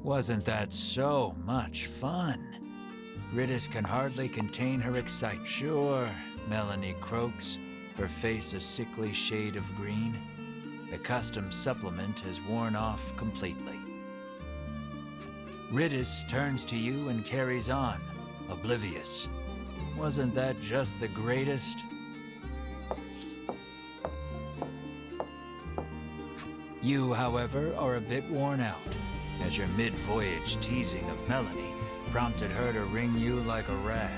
Wasn't that so much fun? Ritis can hardly contain her excitement. Sure, Melanie croaks, her face a sickly shade of green. The custom supplement has worn off completely. Ritis turns to you and carries on, oblivious. Wasn't that just the greatest? You, however, are a bit worn out, as your mid-voyage teasing of Melanie prompted her to wring you like a rag.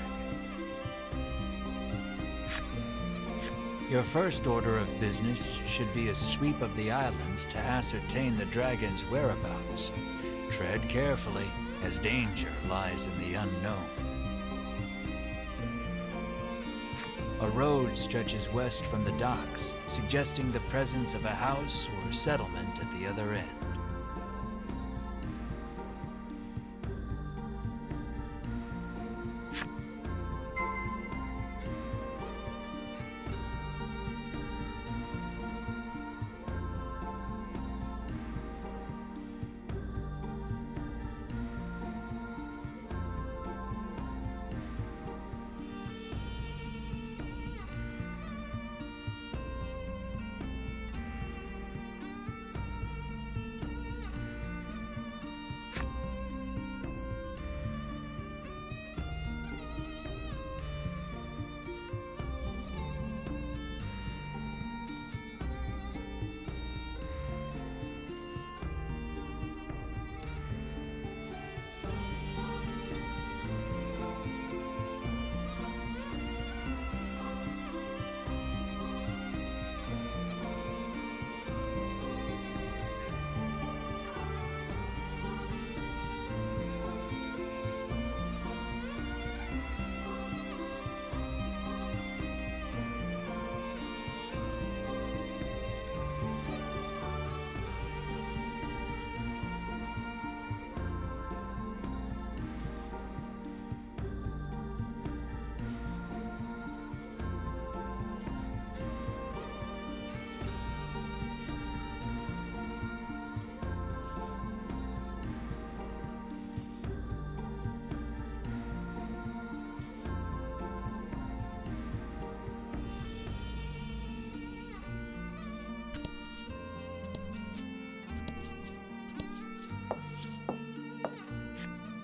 Your first order of business should be a sweep of the island to ascertain the dragon's whereabouts. Tread carefully, as danger lies in the unknown. A road stretches west from the docks, suggesting the presence of a house or settlement at the other end.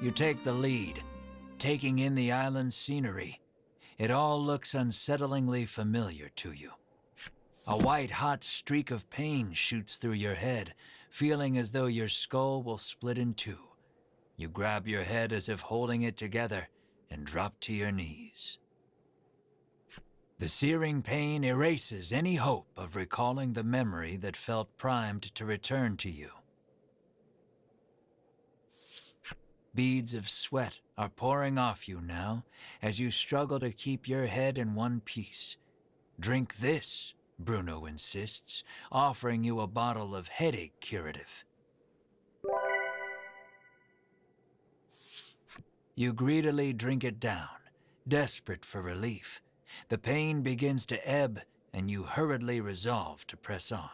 You take the lead, taking in the island's scenery. It all looks unsettlingly familiar to you. A white-hot streak of pain shoots through your head, feeling as though your skull will split in two. You grab your head as if holding it together and drop to your knees. The searing pain erases any hope of recalling the memory that felt primed to return to you. Beads of sweat are pouring off you now as you struggle to keep your head in one piece. Drink this, Bruno insists, offering you a bottle of headache curative. You greedily drink it down, desperate for relief. The pain begins to ebb, and you hurriedly resolve to press on.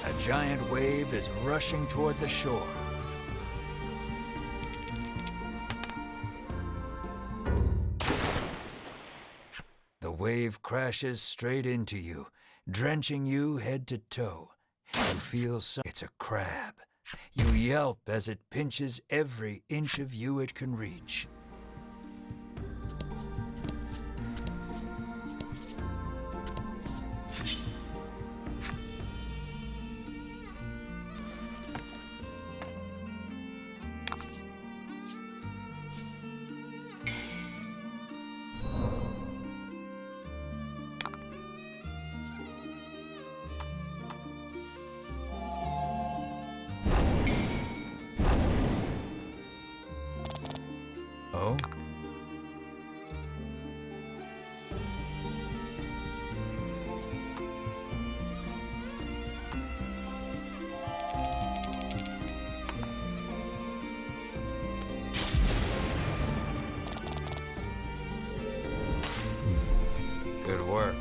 A giant wave is rushing toward the shore. The wave crashes straight into you, drenching you head to toe. You feel so. It's a crab. You yelp as it pinches every inch of you it can reach. Oh? Good work.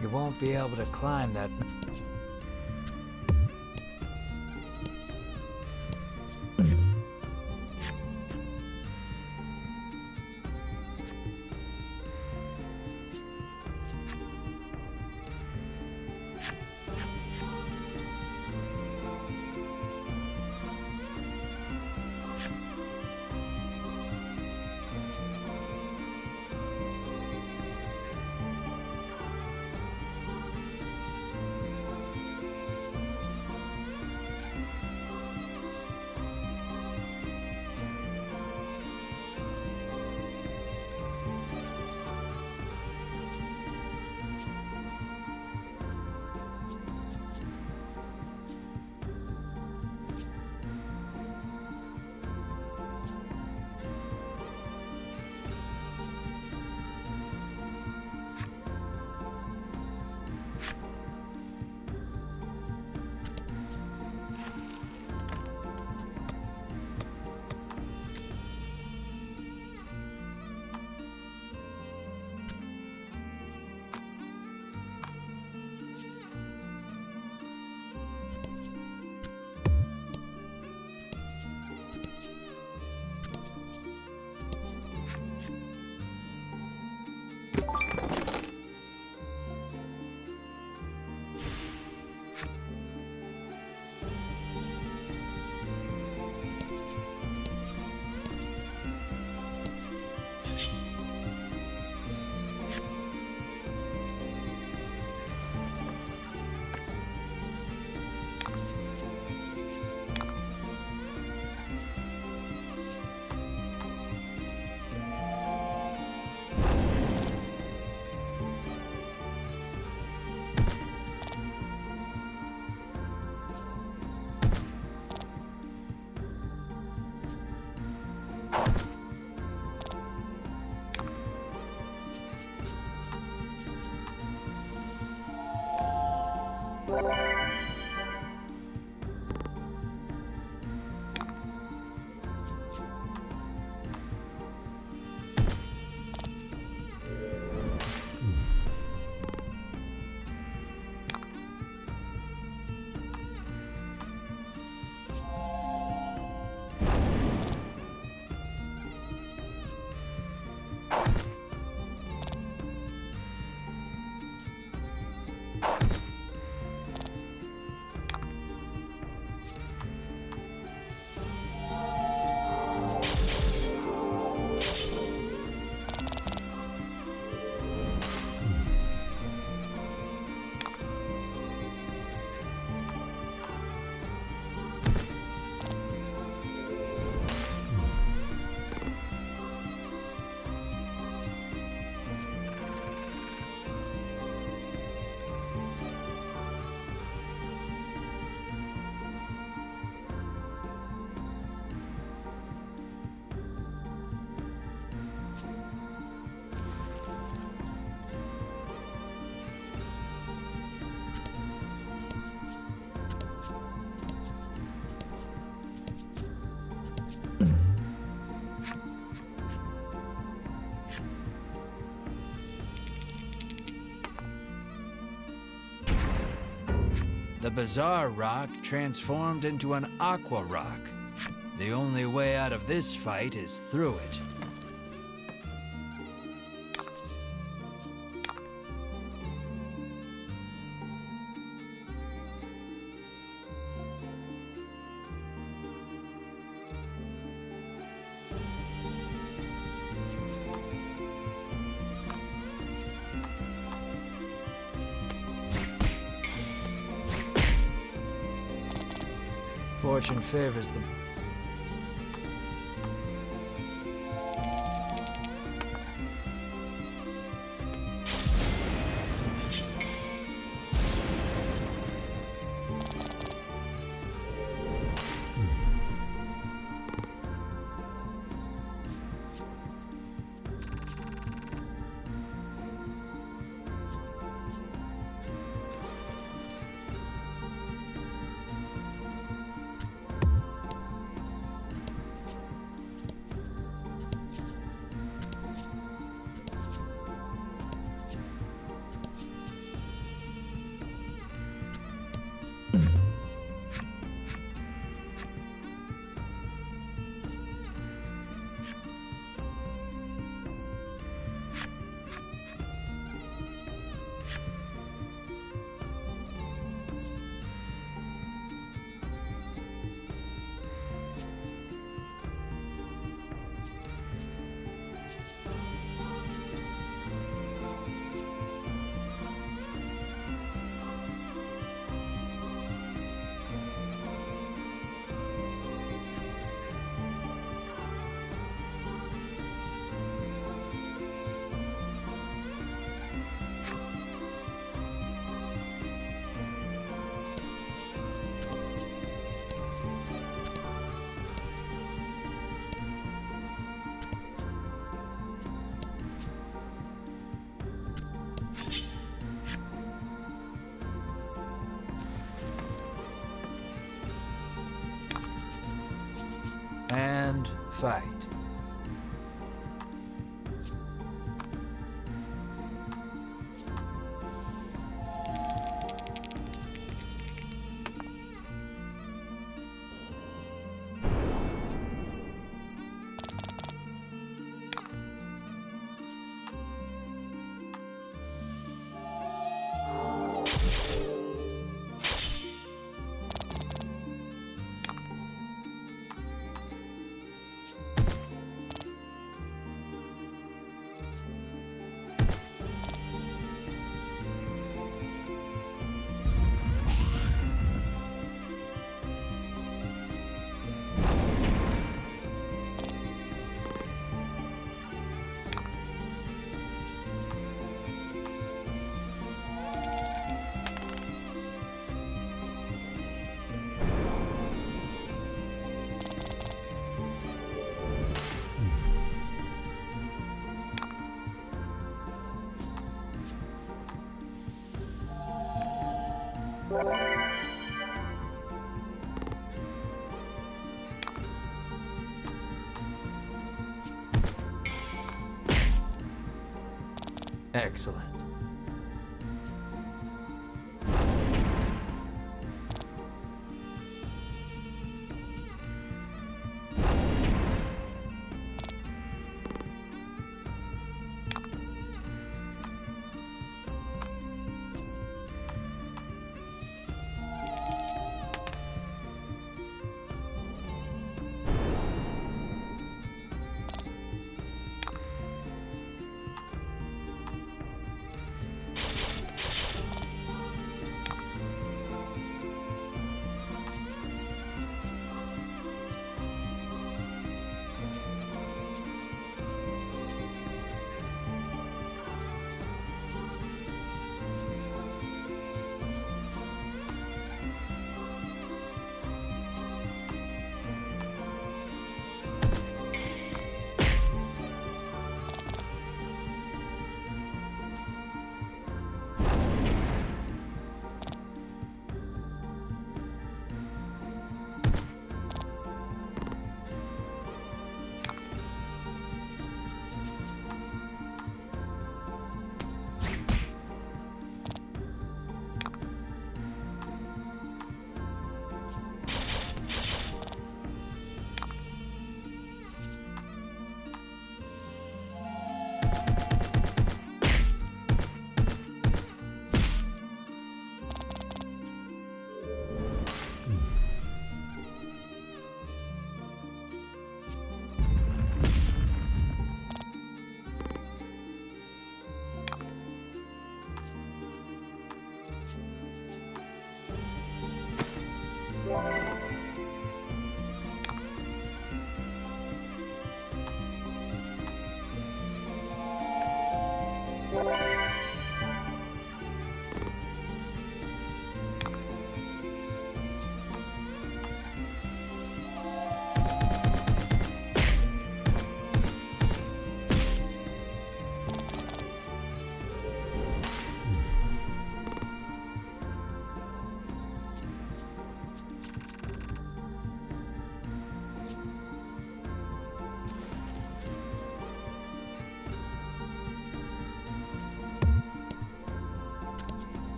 You won't be able to climb that. bizarre rock transformed into an aqua rock. The only way out of this fight is through it. Fortune favors the... And fight. Excellent.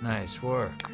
Nice work.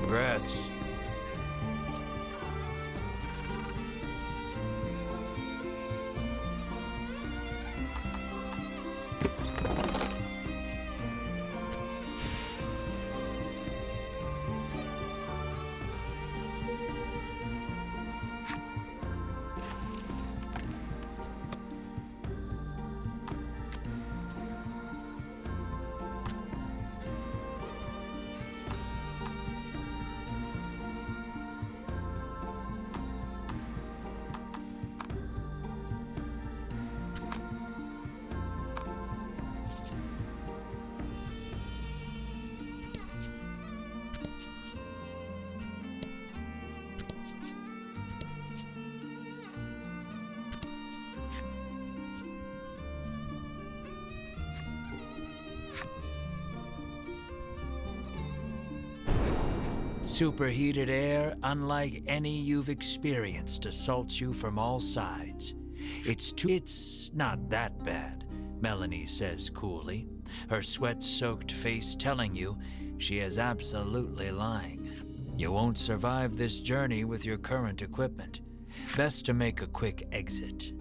Congrats. Superheated air, unlike any you've experienced, assaults you from all sides. It's not that bad, Melanie says coolly, her sweat-soaked face telling you she is absolutely lying. You won't survive this journey with your current equipment. Best to make a quick exit.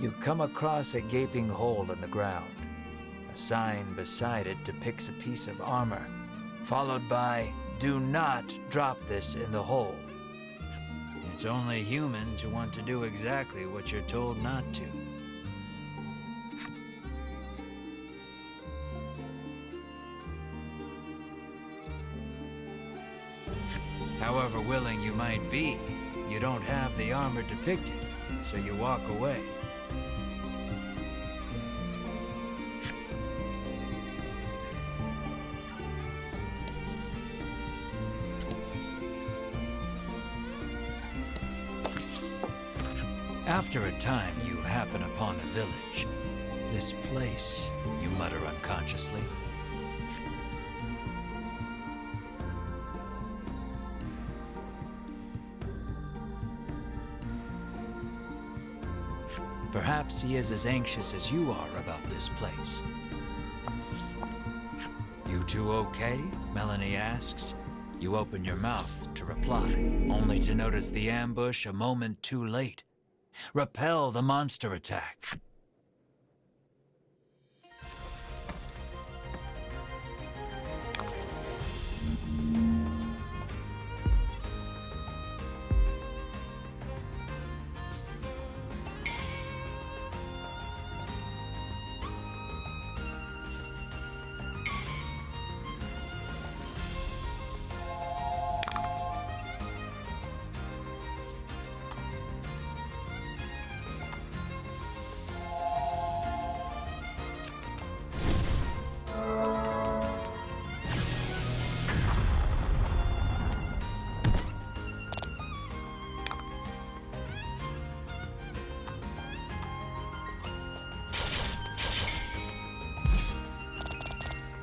You come across a gaping hole in the ground. A sign beside it depicts a piece of armor, followed by, "Do not drop this in the hole." It's only human to want to do exactly what you're told not to. However willing you might be, you don't have the armor depicted, so you walk away. After a time, you happen upon a village. "This place," you mutter unconsciously. Perhaps he is as anxious as you are about this place. "You two okay?" Melanie asks. You open your mouth to reply, only to notice the ambush a moment too late. Repel the monster attack.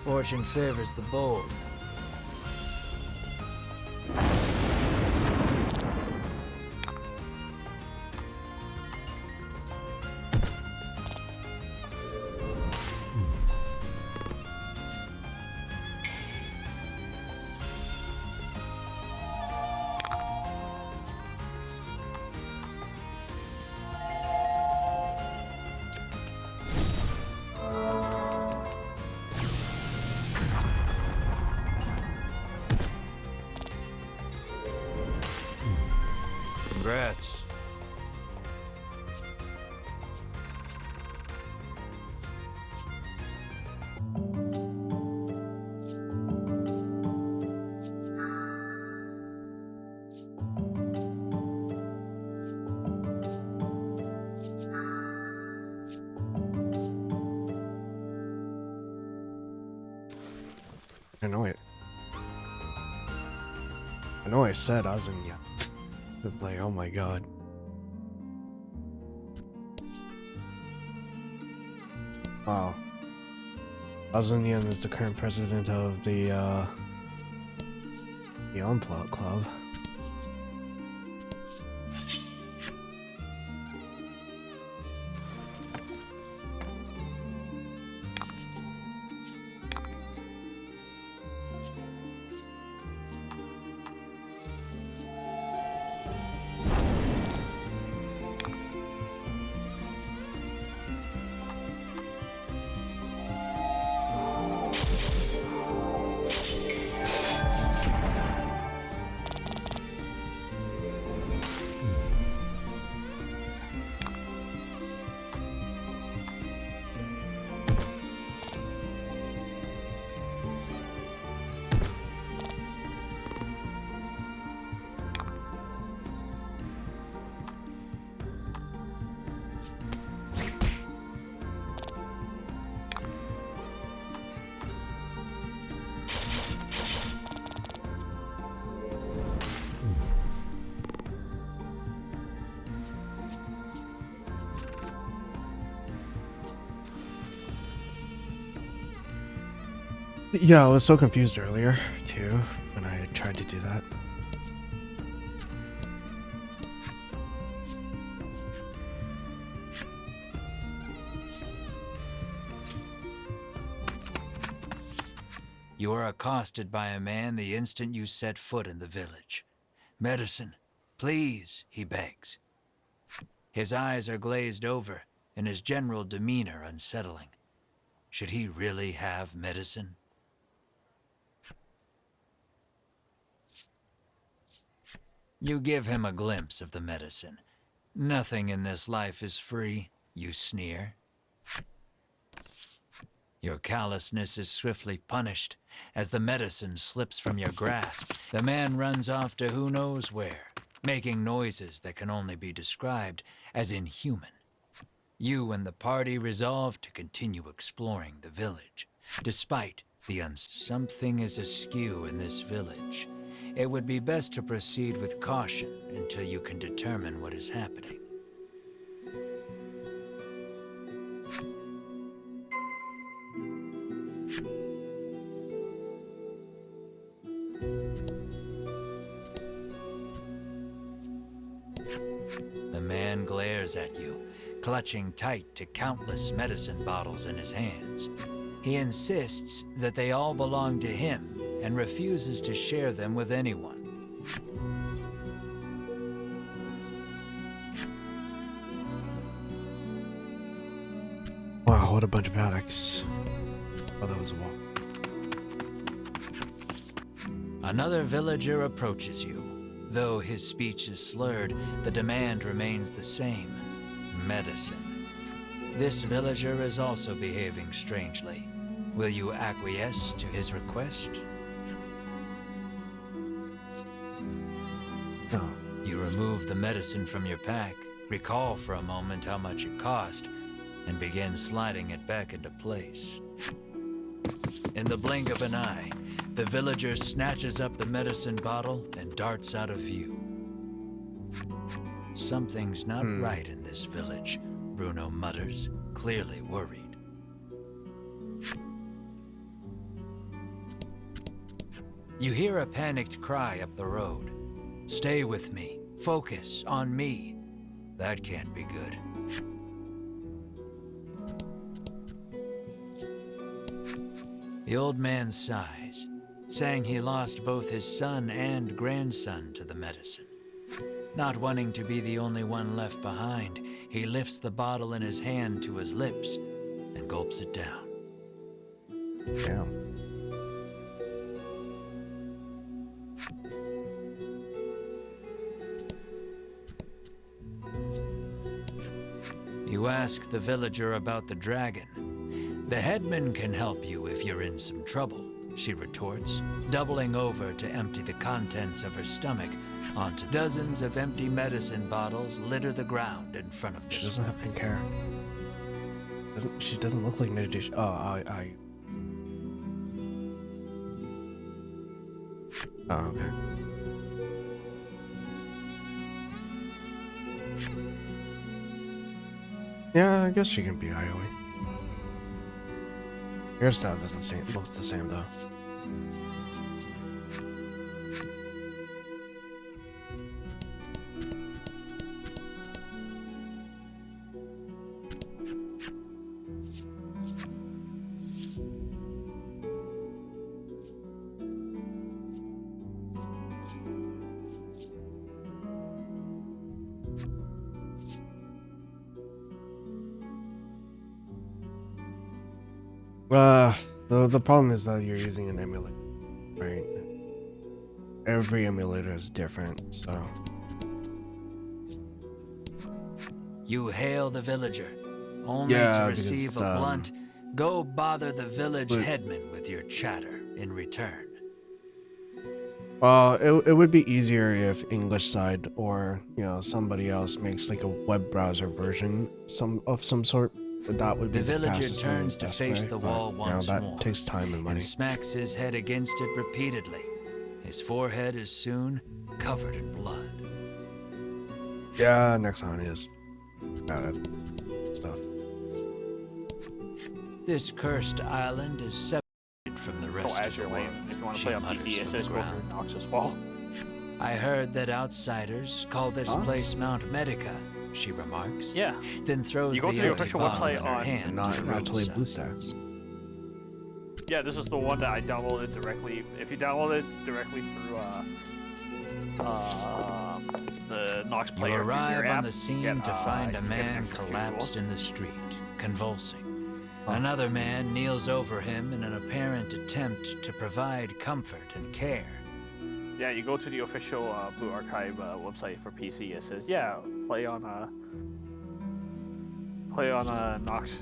Fortune favors the bold. Congrats. I know it. I know I said Azunya. But like, oh my god. Wow. Azunya is the current president of the Onplot Club. Yeah, I was so confused earlier, too, when I tried to do that. You are accosted by a man the instant you set foot in the village. Medicine, please, he begs. His eyes are glazed over, and his general demeanor unsettling. Should he really have medicine? You give him a glimpse of the medicine. Nothing in this life is free, you sneer. Your callousness is swiftly punished as the medicine slips from your grasp. The man runs off to who knows where, making noises that can only be described as inhuman. You and the party resolve to continue exploring the village, despite the something is askew in this village. It would be best to proceed with caution until you can determine what is happening. The man glares at you, clutching tight to countless medicine bottles in his hands. He insists that they all belong to him and refuses to share them with anyone. Wow, what a bunch of addicts. Oh, that was a wall. Another villager approaches you. Though his speech is slurred, the demand remains the same. Medicine. This villager is also behaving strangely. Will you acquiesce to his request? No. You remove the medicine from your pack, recall for a moment how much it cost, and begin sliding it back into place. In the blink of an eye, the villager snatches up the medicine bottle and darts out of view. Something's not right in this village, Bruno mutters, clearly worried. You hear a panicked cry up the road. Stay with me. Focus on me. That can't be good. The old man sighs, saying he lost both his son and grandson to the medicine. Not wanting to be the only one left behind, he lifts the bottle in his hand to his lips and gulps it down. Damn. You ask the villager about the dragon. The headman can help you if you're in some trouble, she retorts, doubling over to empty the contents of her stomach onto dozens of empty medicine bottles litter the ground in front of this. She doesn't have pink hair. She doesn't look like meditation. Oh, Oh, okay. Yeah, I guess she can be IOE. Hairstyle doesn't seem looks the same though. The problem is that you're using an emulator, right? Every emulator is different, so. You hail the villager, only to receive a blunt, "Go bother the village headman with your chatter" in return. Well, it would be easier if English side or, you know, somebody else makes like a web browser version of some sort. That would be the villager fastest turns to face the wall once that more. takes time and money. And smacks his head against it repeatedly. His forehead is soon covered in blood. Yeah, Nexon is bad at stuff. This cursed island is separated from the Go rest of Azure the Lane. world. If you want to She play on mutters PC, it from says the go ground. through Nox as well. I heard that outsiders call this Huh? place Mount Medica, she remarks. Yeah. Then throws You go the to the empty official bottle website in her on- hand And to not the actually roadside. BlueStacks. Yeah, this is the one that I downloaded directly. If you download it directly through the Nox You player, through arrive your on app, the scene get, to find you a get an man extra few collapsed jewels. in the street, convulsing. Huh. Another man kneels over him in an apparent attempt to provide comfort and care. Yeah, you go to the official Blue Archive website for PC. It says, yeah, play on Nox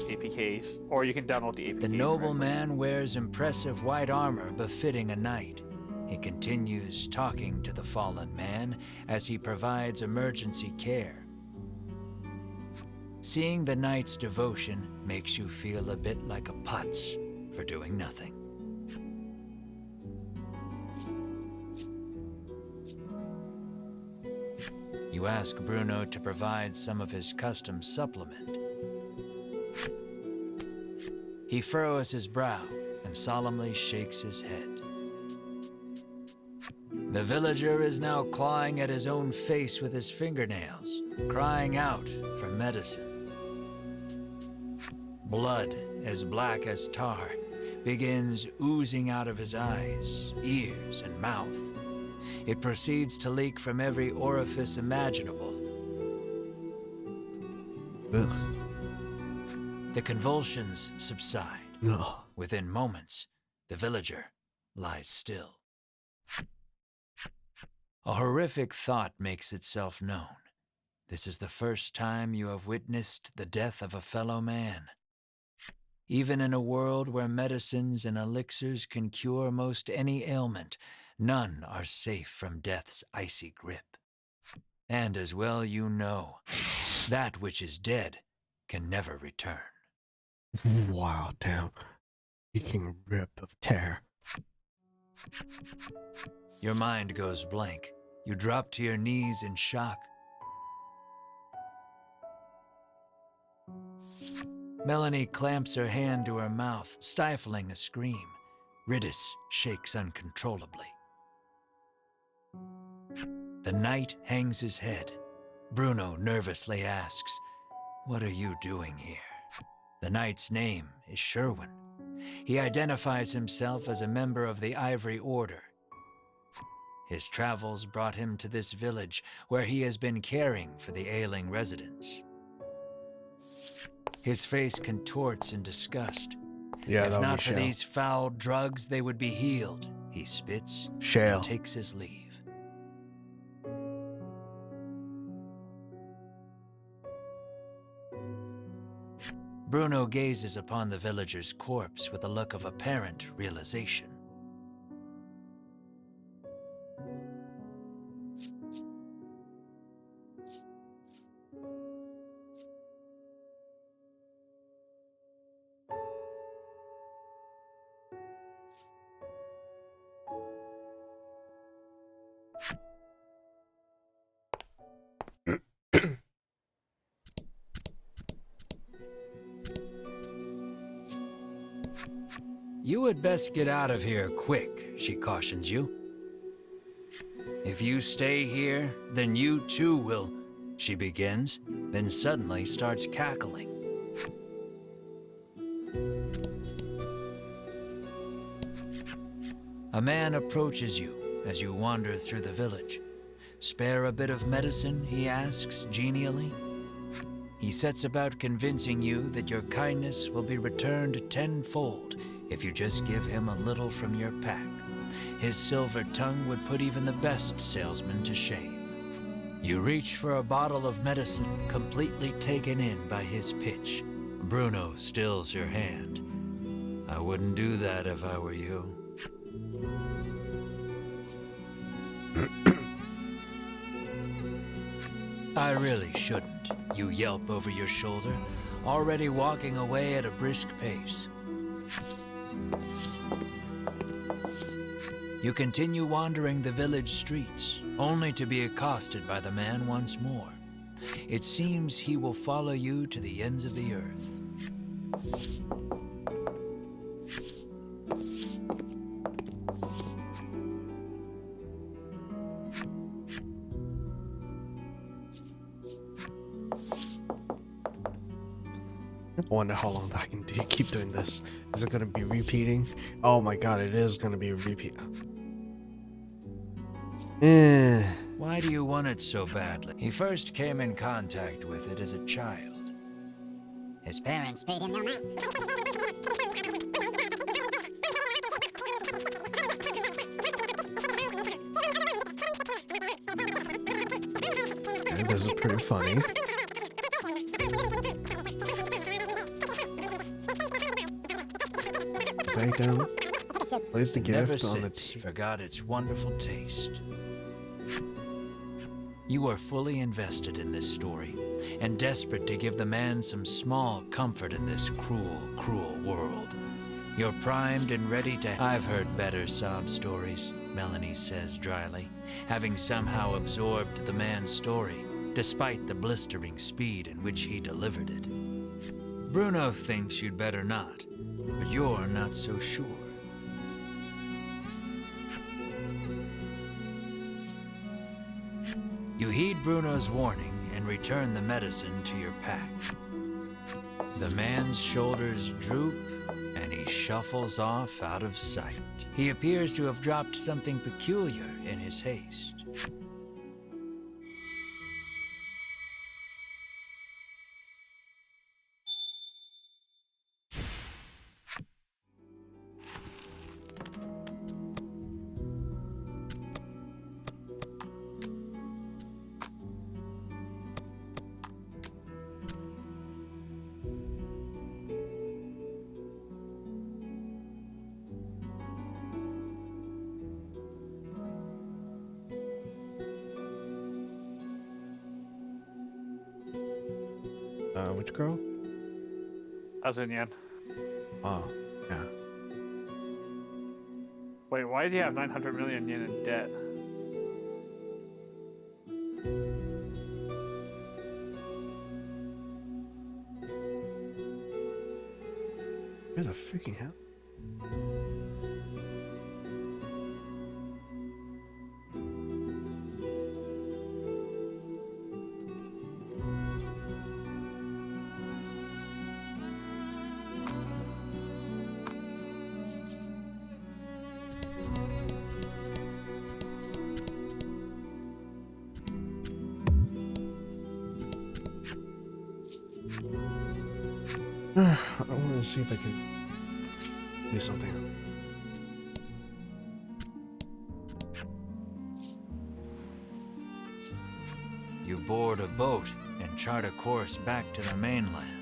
APKs, or you can download the APK. The directly. nobleman wears impressive white armor befitting a knight. He continues talking to the fallen man as he provides emergency care. Seeing the knight's devotion makes you feel a bit like a putz for doing nothing. You ask Bruno to provide some of his custom supplement. He furrows his brow and solemnly shakes his head. The villager is now clawing at his own face with his fingernails, crying out for medicine. Blood, as black as tar, begins oozing out of his eyes, ears, and mouth. It proceeds to leak from every orifice imaginable. Ugh. The convulsions subside. No. Within moments, the villager lies still. A horrific thought makes itself known. This is the first time you have witnessed the death of a fellow man. Even in a world where medicines and elixirs can cure most any ailment, none are safe from death's icy grip. And as well you know, that which is dead can never return. Wow, damn. Speaking rip of terror. Your mind goes blank. You drop to your knees in shock. Melanie clamps her hand to her mouth, stifling a scream. Riddis shakes uncontrollably. The knight hangs his head. Bruno nervously asks, "What are you doing here?" The knight's name is Sherwin. He identifies himself as a member of the Ivory Order. His travels brought him to this village where he has been caring for the ailing residents. His face contorts in disgust. Yeah, If that'll not be for Shale. these foul drugs, they would be healed. He spits Shale. and takes his leave. Bruno gazes upon the villager's corpse with a look of apparent realization. You had best get out of here quick, she cautions you. If you stay here, then you too will, she begins, then suddenly starts cackling. A man approaches you as you wander through the village. Spare a bit of medicine, he asks genially. He sets about convincing you that your kindness will be returned tenfold if you just give him a little from your pack. His silver tongue would put even the best salesman to shame. You reach for a bottle of medicine, completely taken in by his pitch. Bruno stills your hand. I wouldn't do that if I were you. I really shouldn't, you yelp over your shoulder, already walking away at a brisk pace. You continue wandering the village streets, only to be accosted by the man once more. It seems he will follow you to the ends of the earth. I wonder how long I can keep doing this. Is it gonna be repeating? Oh my god, it is gonna be repeat. Eh. Why do you want it so badly? He first came in contact with it as a child. His parents paid him no mind. Okay, this is pretty funny. Right down. Place the Never gift on the since forgot its wonderful taste. You are fully invested in this story, and desperate to give the man some small comfort in this cruel, cruel world. You're primed and ready to... I've heard better sob stories, Melanie says dryly, having somehow absorbed the man's story, despite the blistering speed in which he delivered it. Bruno thinks you'd better not, but you're not so sure. You heed Bruno's warning and return the medicine to your pack. The man's shoulders droop, and he shuffles off out of sight. He appears to have dropped something peculiar in his haste. Which girl? As in yen. Oh, yeah. Wait, why do you have 900 million yen in debt? Where the freaking hell? I want to see if I can do something. You board a boat and chart a course back to the mainland.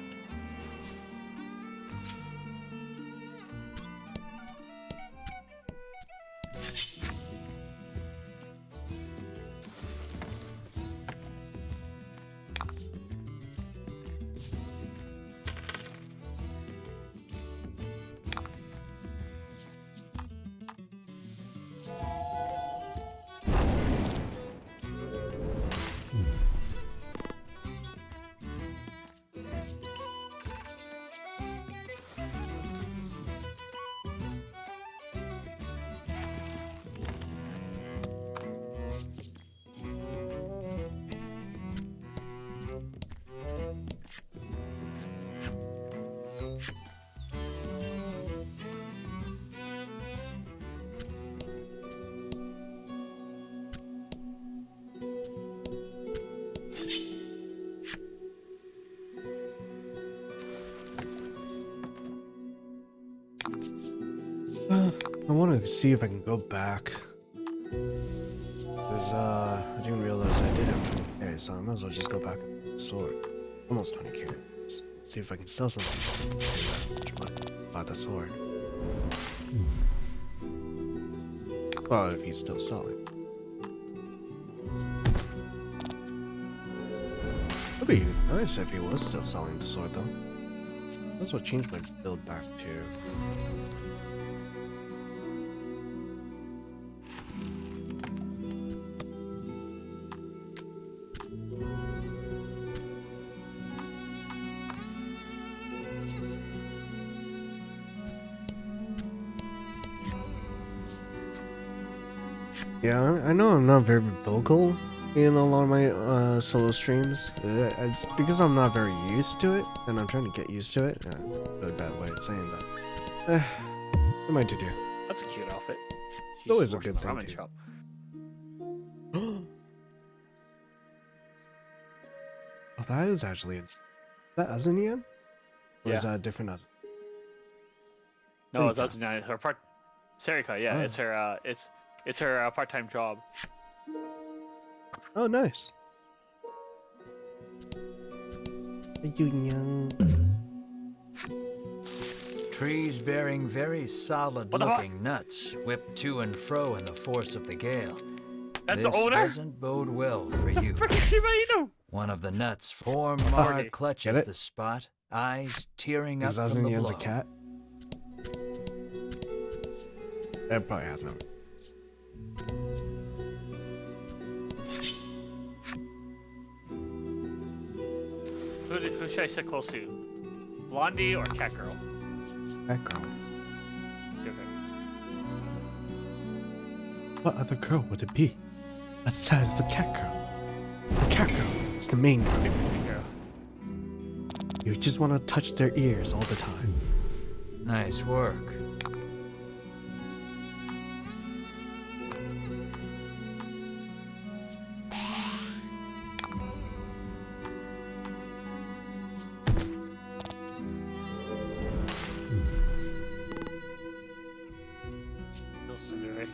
I want to see if I can go back. Because, I didn't realize I did have 20k, so I might as well just go back and get the sword. Almost 20k. Let's see if I can sell something. Buy the sword. Well, if he's still selling. It'd be nice if he was still selling the sword, though. That's what changed my build back to. Yeah, I know I'm not very vocal in a lot of my solo streams. It's because I'm not very used to it, and I'm trying to get used to it. Really bad way of saying that. What am I to do? That's a cute outfit. It's always She's a working good in thing ramen to- shop. Oh, that is actually is that Azanian? Or is Yeah. that a different Azan? No, it's Serika. not her part. Serika, yeah, Oh. it's her part-time job. Oh, nice. Young. Trees bearing very What the solid-looking nuts whip to and fro in the force of the gale. That's This the owner. doesn't bode well for you. Freaking Shiba Inu. One of the nuts, poor Mar Party. clutches Get it? the spot, eyes tearing up Is from the Azanian's blow. a cat? It probably has no. Who should I sit close to? Blondie or cat girl? That girl. Okay. What other girl would it be? Outside of the cat girl. The cat girl is the main girl. Big girl. You just want to touch their ears all the time. Nice work. No sooner.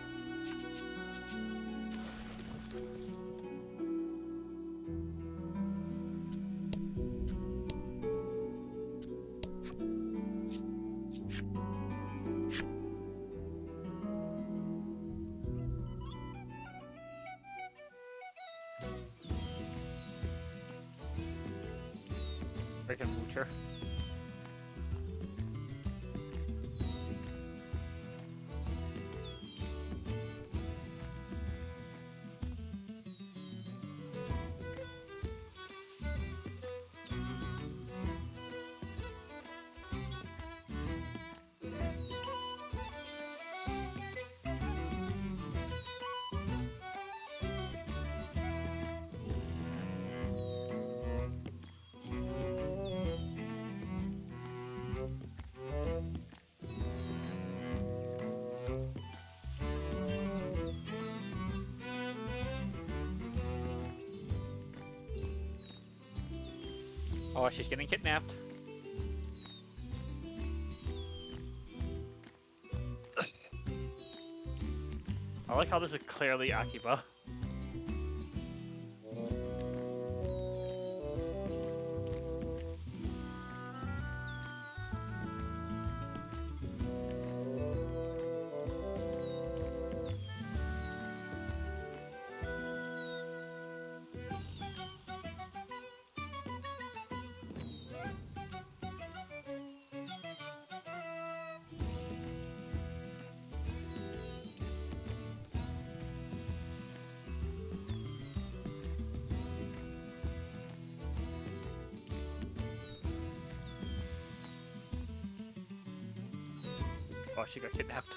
Freaking moocher. Oh, she's getting kidnapped. I like how this is clearly Akiba. Oh, she got kidnapped.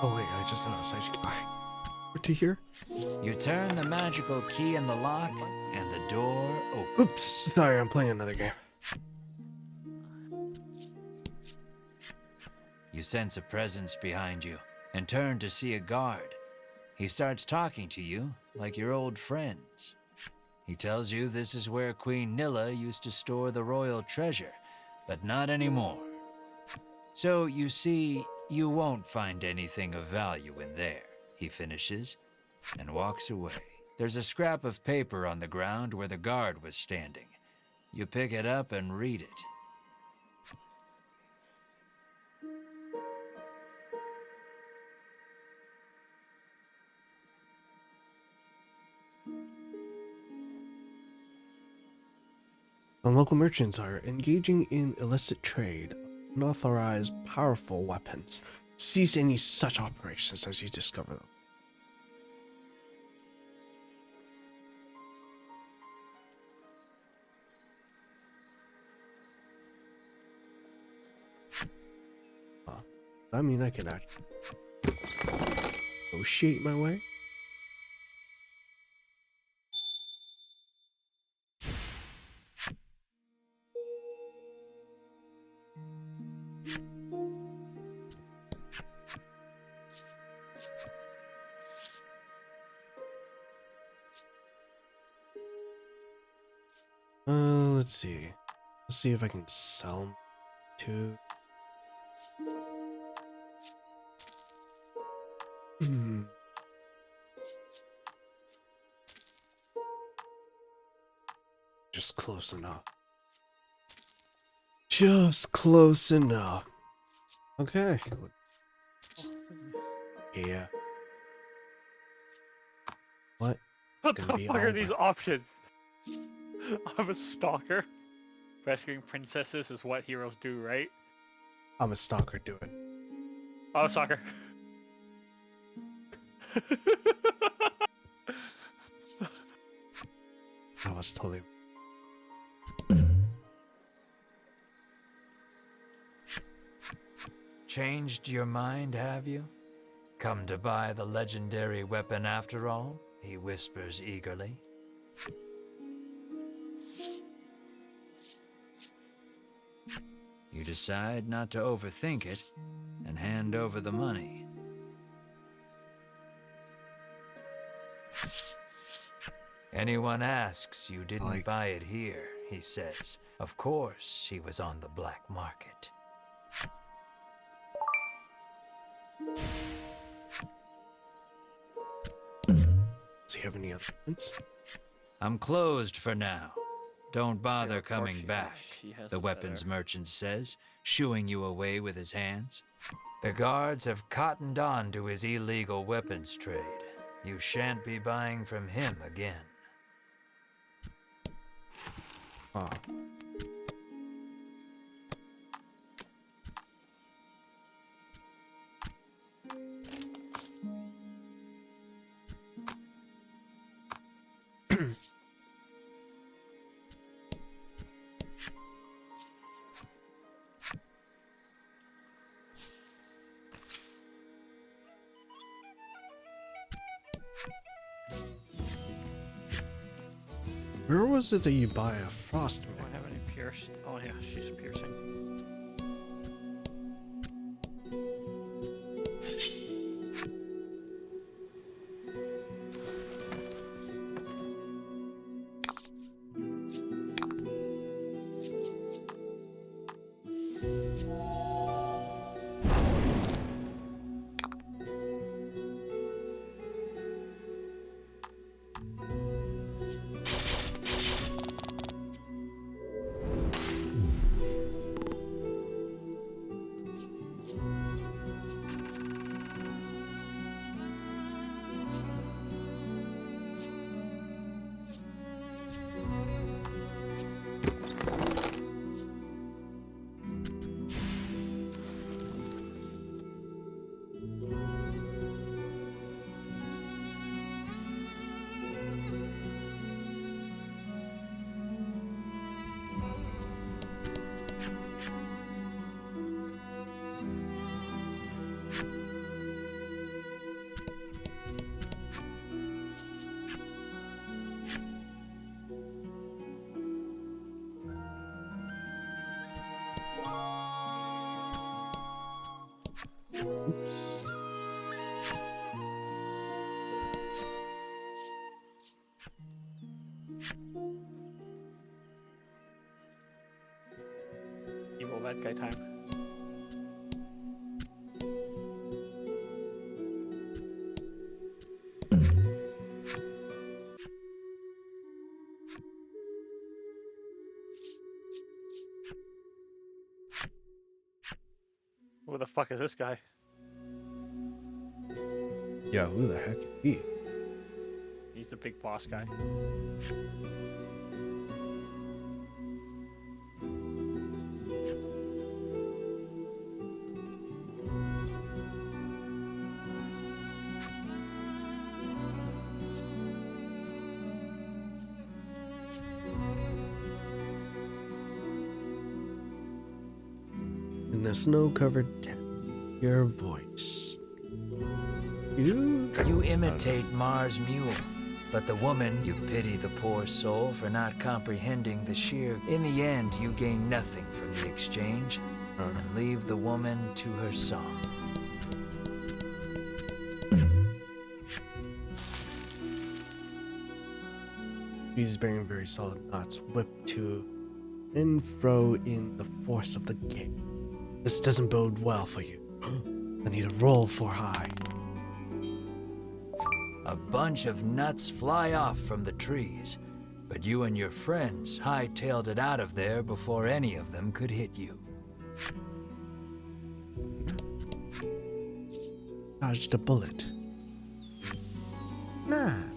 Oh wait, I just noticed I should over to here. You turn the magical key in the lock, and the door opens. Oops, sorry, I'm playing another game. You sense a presence behind you, and turn to see a guard. He starts talking to you like your old friends. He tells you this is where Queen Nilla used to store the royal treasure, but not anymore. So you see, you won't find anything of value in there, he finishes, and walks away. There's a scrap of paper on the ground where the guard was standing. You pick it up and read it. Some local merchants are engaging in illicit trade of unauthorized powerful weapons. Cease any such operations as you discover them. I mean, I can actually negotiate my way. Let's see. Let's see if I can sell to. Just close enough. Just close enough. Okay. Yeah. What? What Gonna the be fuck are all these right. options? I'm a stalker. Rescuing princesses is what heroes do, right? I'm a stalker. Do it. Oh, stalker. I was totally. Changed your mind, have you? Come to buy the legendary weapon after all? He whispers eagerly. You decide not to overthink it and hand over the money. Anyone asks, you didn't buy it here, he says. Of course, he was on the black market. Does he have any other ones? I'm closed for now. Don't bother of course coming back, she has the it weapons better. merchant says, shooing you away with his hands. The guards have cottoned on to his illegal weapons trade. You shan't be buying from him again. Oh. Where was it that you buy a frost Do I have any pierce? Oh yeah, she's piercing. Oops. Evil bad guy time. Who the fuck is this guy? Yeah, who the heck is he? He's the big boss guy. In the snow-covered tent. your voice. You? You imitate Mars' mule, but the woman, you pity the poor soul for not comprehending the sheer. In the end, you gain nothing from the exchange and leave the woman to her song. He's bearing very solid knots, whipped to and fro in the force of the gate. This doesn't bode well for you. I need a roll for high. A bunch of nuts fly off from the trees, but you and your friends hightailed it out of there before any of them could hit you. Dodged a bullet. Nice.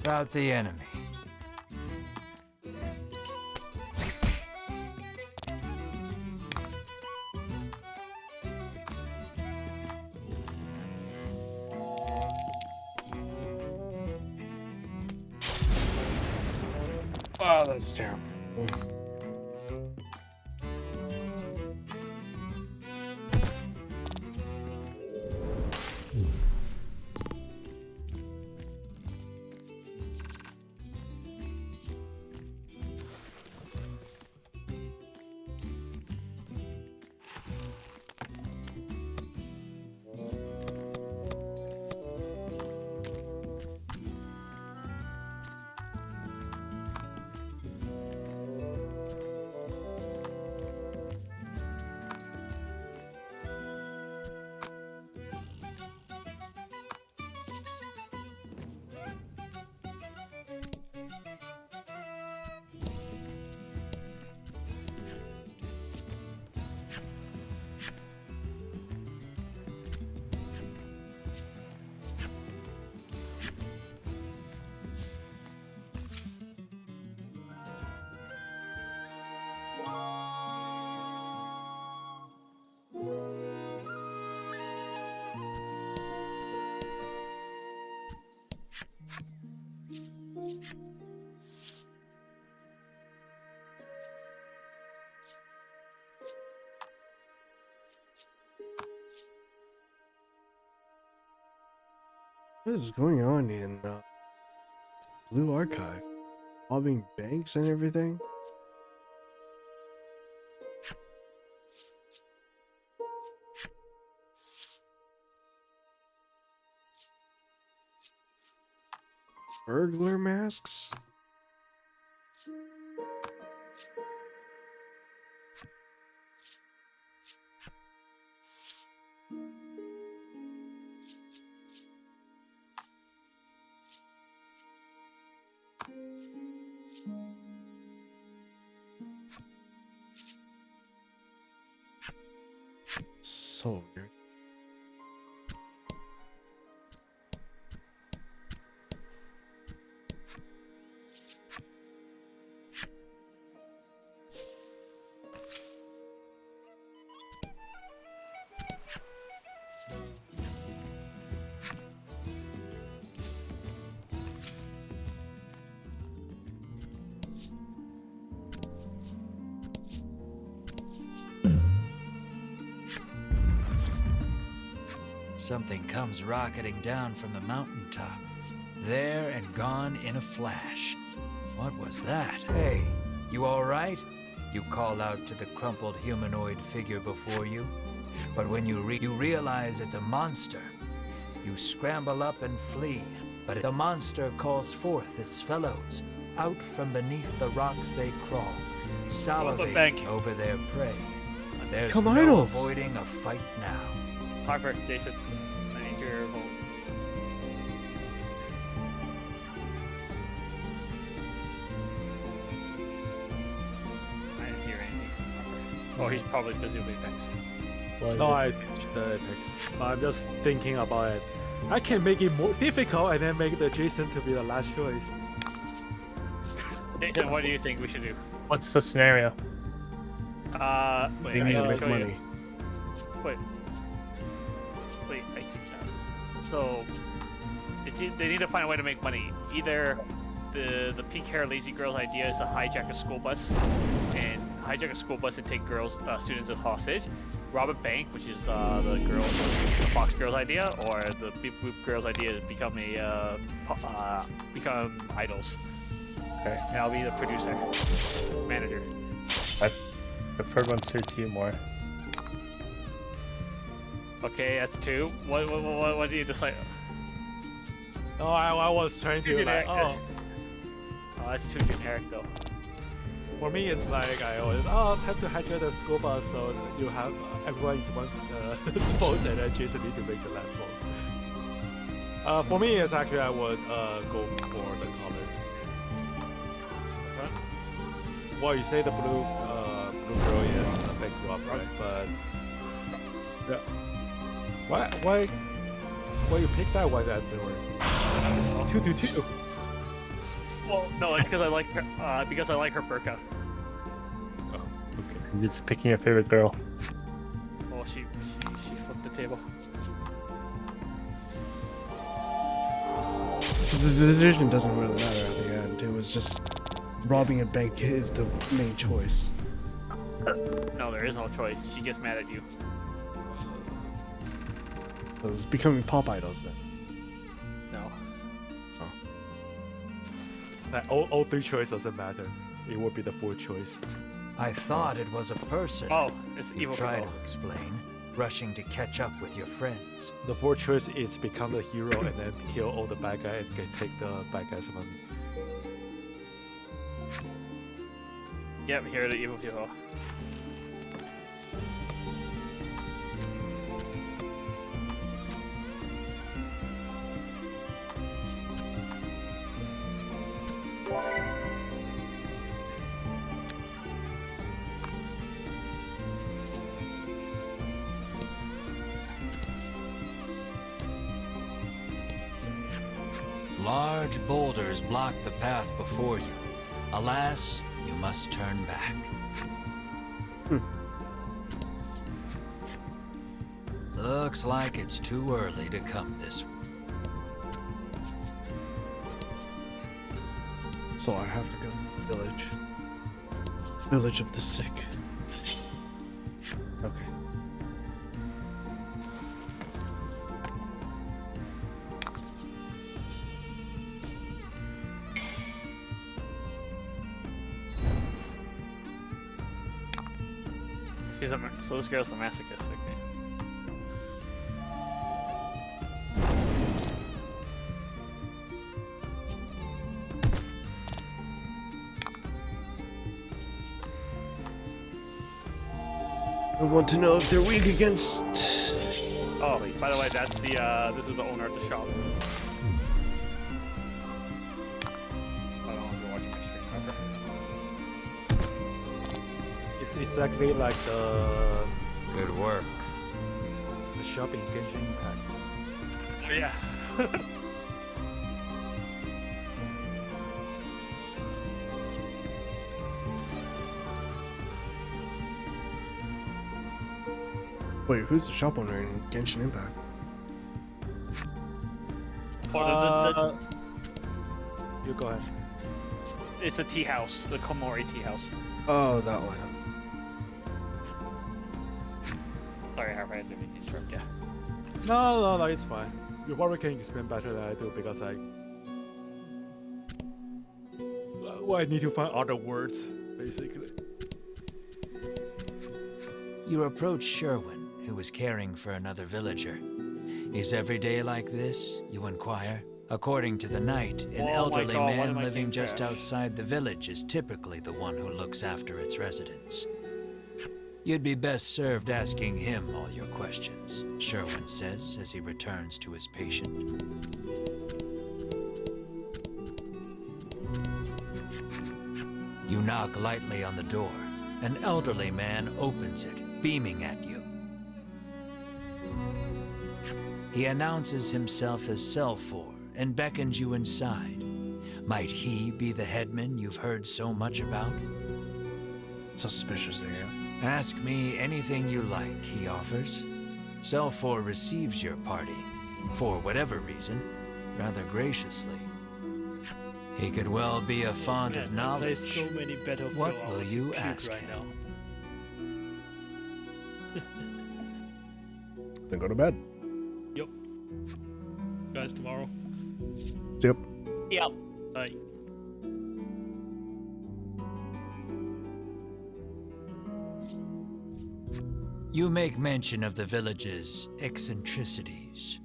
About the enemy. Oh, that's terrible. What is going on in Blue Archive? Robbing banks and everything? Burglar masks? So weird. Something comes rocketing down from the mountaintop. There and gone in a flash. What was that? Hey, you all right? You call out to the crumpled humanoid figure before you. But when you realize it's a monster, you scramble up and flee. But the monster calls forth its fellows. Out from beneath the rocks they crawl, salivating over their prey. There's Come no idols. avoiding a fight now. Harper, Jason, I need your vote. I didn't hear anything from Harper. Oh, he's probably busy with Apex. Why is No, it? I finished the Apex. I'm just thinking about it. I can make it more difficult and then make the Jason to be the last choice. Nathan, what do you think we should do? What's the scenario? Wait, They I need to should make show you. money. Wait, I keep that. So, they need to find a way to make money. Either the pink hair lazy girl's idea is to hijack a school bus and take students as hostage. Rob a bank, which is the Fox girl's idea, or the Beep Boop girl's idea is become idols. Okay. And I'll be the producer, manager. The third one suits you more. Okay, that's 2. What do you decide? No, I was trying Too to generic. like, oh, That's too generic though. for me it's like I always have to hijack the school bus, so you have everyone is one vote and then Jason need to make the last vote. For me, it's actually I would go for the color. Huh? Well, you say the blue girl is a big drop, right? But yeah, why you pick that one afterward? It's 2-2-2. Well, no, it's because I like her burqa. Oh, okay. You're just picking your favorite girl. Well, she flipped the table. So the decision doesn't really matter at the end. It was just robbing a bank is the main choice. No, there is no choice. She gets mad at you. So it's becoming pop idols then. No. Like, all 3 choices doesn't matter. It would be the 4th choice. I thought it was a person. Oh, it's You evil. try to Control. explain, rushing to catch up with your friends. The 4th choice is become the hero and then kill all the bad guys and take the bad guys' money. Yep, here are the evil people. Large boulders block the path before you. Alas, you must turn back. Looks like it's too early to come this way. So I have to go to the village. Village of the sick. Okay. So this girl's a masochist, okay. I want to know if they're weak against. Oh, by the way, that's the this is the owner of the shop. I don't know if you're watching my stream, remember? It's exactly like the Good work. shop in Genshin Impact. Oh, yeah. Wait, who's the shop owner in Genshin Impact? Oh, You go ahead. it's a tea house, the Komori tea house. Oh, that one. Sorry, Harper, I didn't mean to interrupt you. No, it's fine. You probably can explain better than I do because I need to find other words, basically. You approach Sherwin, who was caring for another villager. Is every day like this? You inquire. According to the knight, an Oh my elderly God, why man did my living game just crash? outside the village is typically the one who looks after its residents. You'd be best served asking him all your questions, Sherwin says as he returns to his patient. You knock lightly on the door. An elderly man opens it, beaming at you. He announces himself as Selfor and beckons you inside. Might he be the headman you've heard so much about? Suspicious there. Ask me anything you like, he offers. Selfor receives your party, for whatever reason, rather graciously. He could well be a font of Man, I play knowledge. so many Battlefield What hours will in you Cube ask right him? now. Then go to bed. Yep. Guys, tomorrow. Yep. Yep. Bye. You make mention of the village's eccentricities.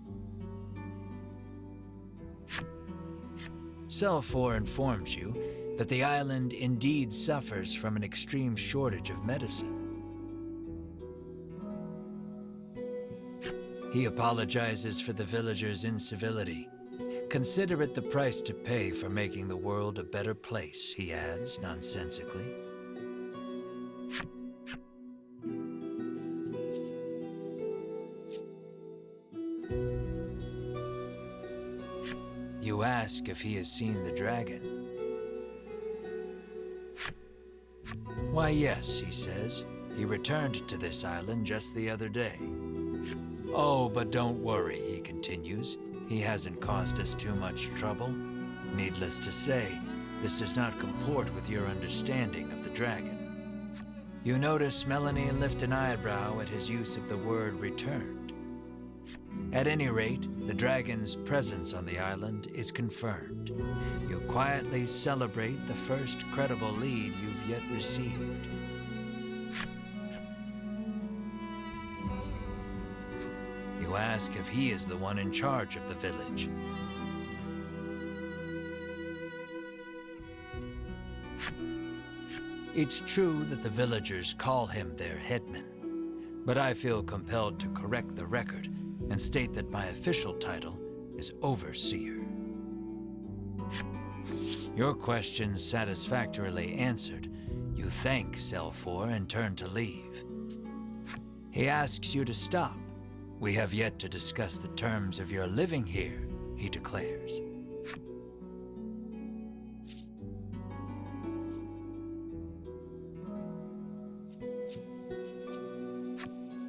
Selfor informs you that the island indeed suffers from an extreme shortage of medicine. He apologizes for the villagers' incivility. Consider it the price to pay for making the world a better place, he adds nonsensically. You ask if he has seen the dragon. Why, yes, he says. He returned to this island just the other day. Oh, but don't worry, he continues. He hasn't caused us too much trouble. Needless to say, this does not comport with your understanding of the dragon. You notice Melanie lift an eyebrow at his use of the word returned. At any rate, the dragon's presence on the island is confirmed. You quietly celebrate the first credible lead you've yet received. You ask if he is the one in charge of the village. It's true that the villagers call him their headman, but I feel compelled to correct the record and state that my official title is overseer. Your questions satisfactorily answered, you thank Selfor and turn to leave. He asks you to stop. We have yet to discuss the terms of your living here, he declares.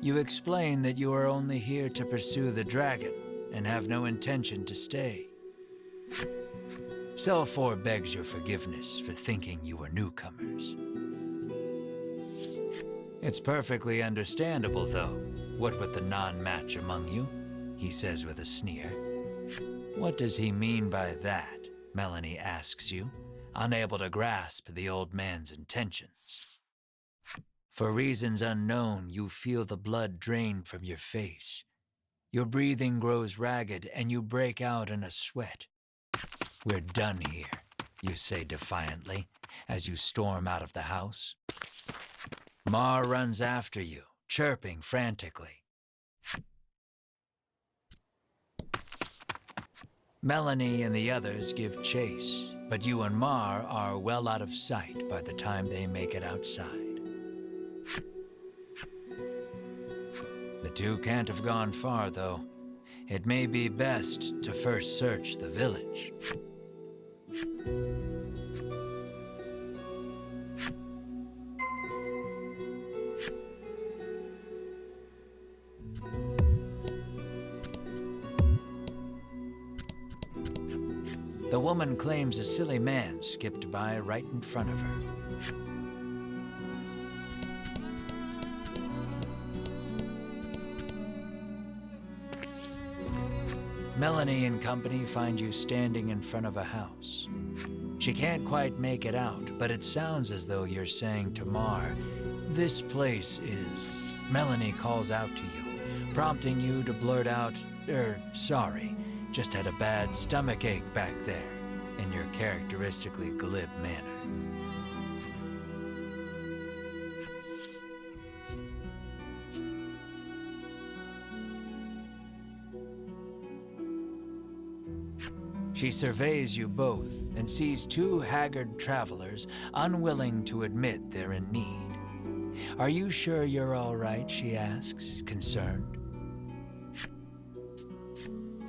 You explain that you are only here to pursue the dragon and have no intention to stay. Selfor begs your forgiveness for thinking you were newcomers. It's perfectly understandable, though, what with the non-match among you, he says with a sneer. What does he mean by that? Melanie asks you, unable to grasp the old man's intentions. For reasons unknown, you feel the blood drain from your face. Your breathing grows ragged and you break out in a sweat. We're done here, you say defiantly, as you storm out of the house. Mar runs after you, chirping frantically. Melanie and the others give chase, but you and Mar are well out of sight by the time they make it outside. The two can't have gone far, though. It may be best to first search the village. The woman claims a silly man skipped by right in front of her. Melanie and company find you standing in front of a house. She can't quite make it out, but it sounds as though you're saying to Mar, "This place is..." Melanie calls out to you, prompting you to blurt out, "Sorry, just had a bad stomachache back there," in your characteristically glib manner. She surveys you both and sees two haggard travelers unwilling to admit they're in need. "Are you sure you're all right?" she asks, concerned.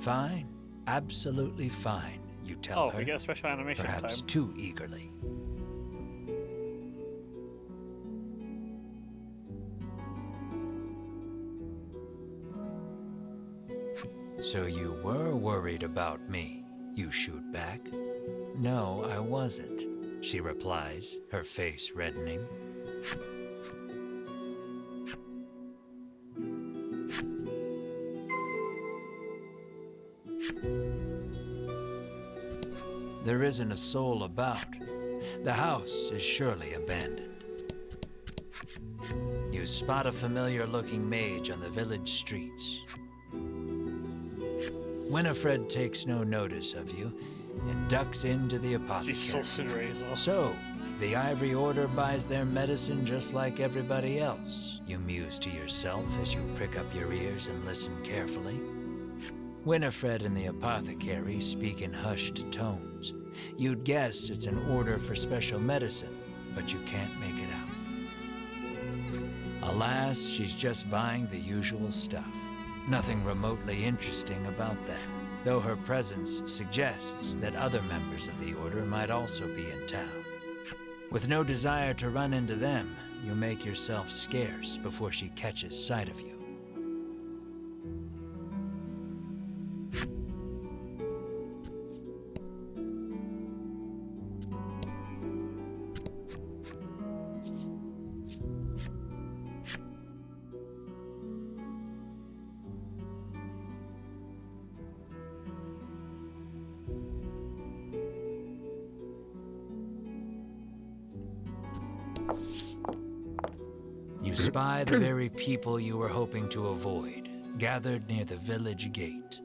Fine. Absolutely fine, you tell Oh, her, we get a special animation perhaps time. too eagerly. So you were worried about me, you shoot back. No, I wasn't, she replies, her face reddening. There isn't a soul about. The house is surely abandoned. You spot a familiar-looking mage on the village streets. Winifred takes no notice of you and ducks into the apothecary. She's so Cinderella. So, the Ivory Order buys their medicine just like everybody else, you muse to yourself as you prick up your ears and listen carefully. Winifred and the apothecary speak in hushed tones. You'd guess it's an order for special medicine, but you can't make it out. Alas, she's just buying the usual stuff. Nothing remotely interesting about that, though her presence suggests that other members of the order might also be in town. With no desire to run into them, you make yourself scarce before she catches sight of you. You spy the very people you were hoping to avoid, gathered near the village gate.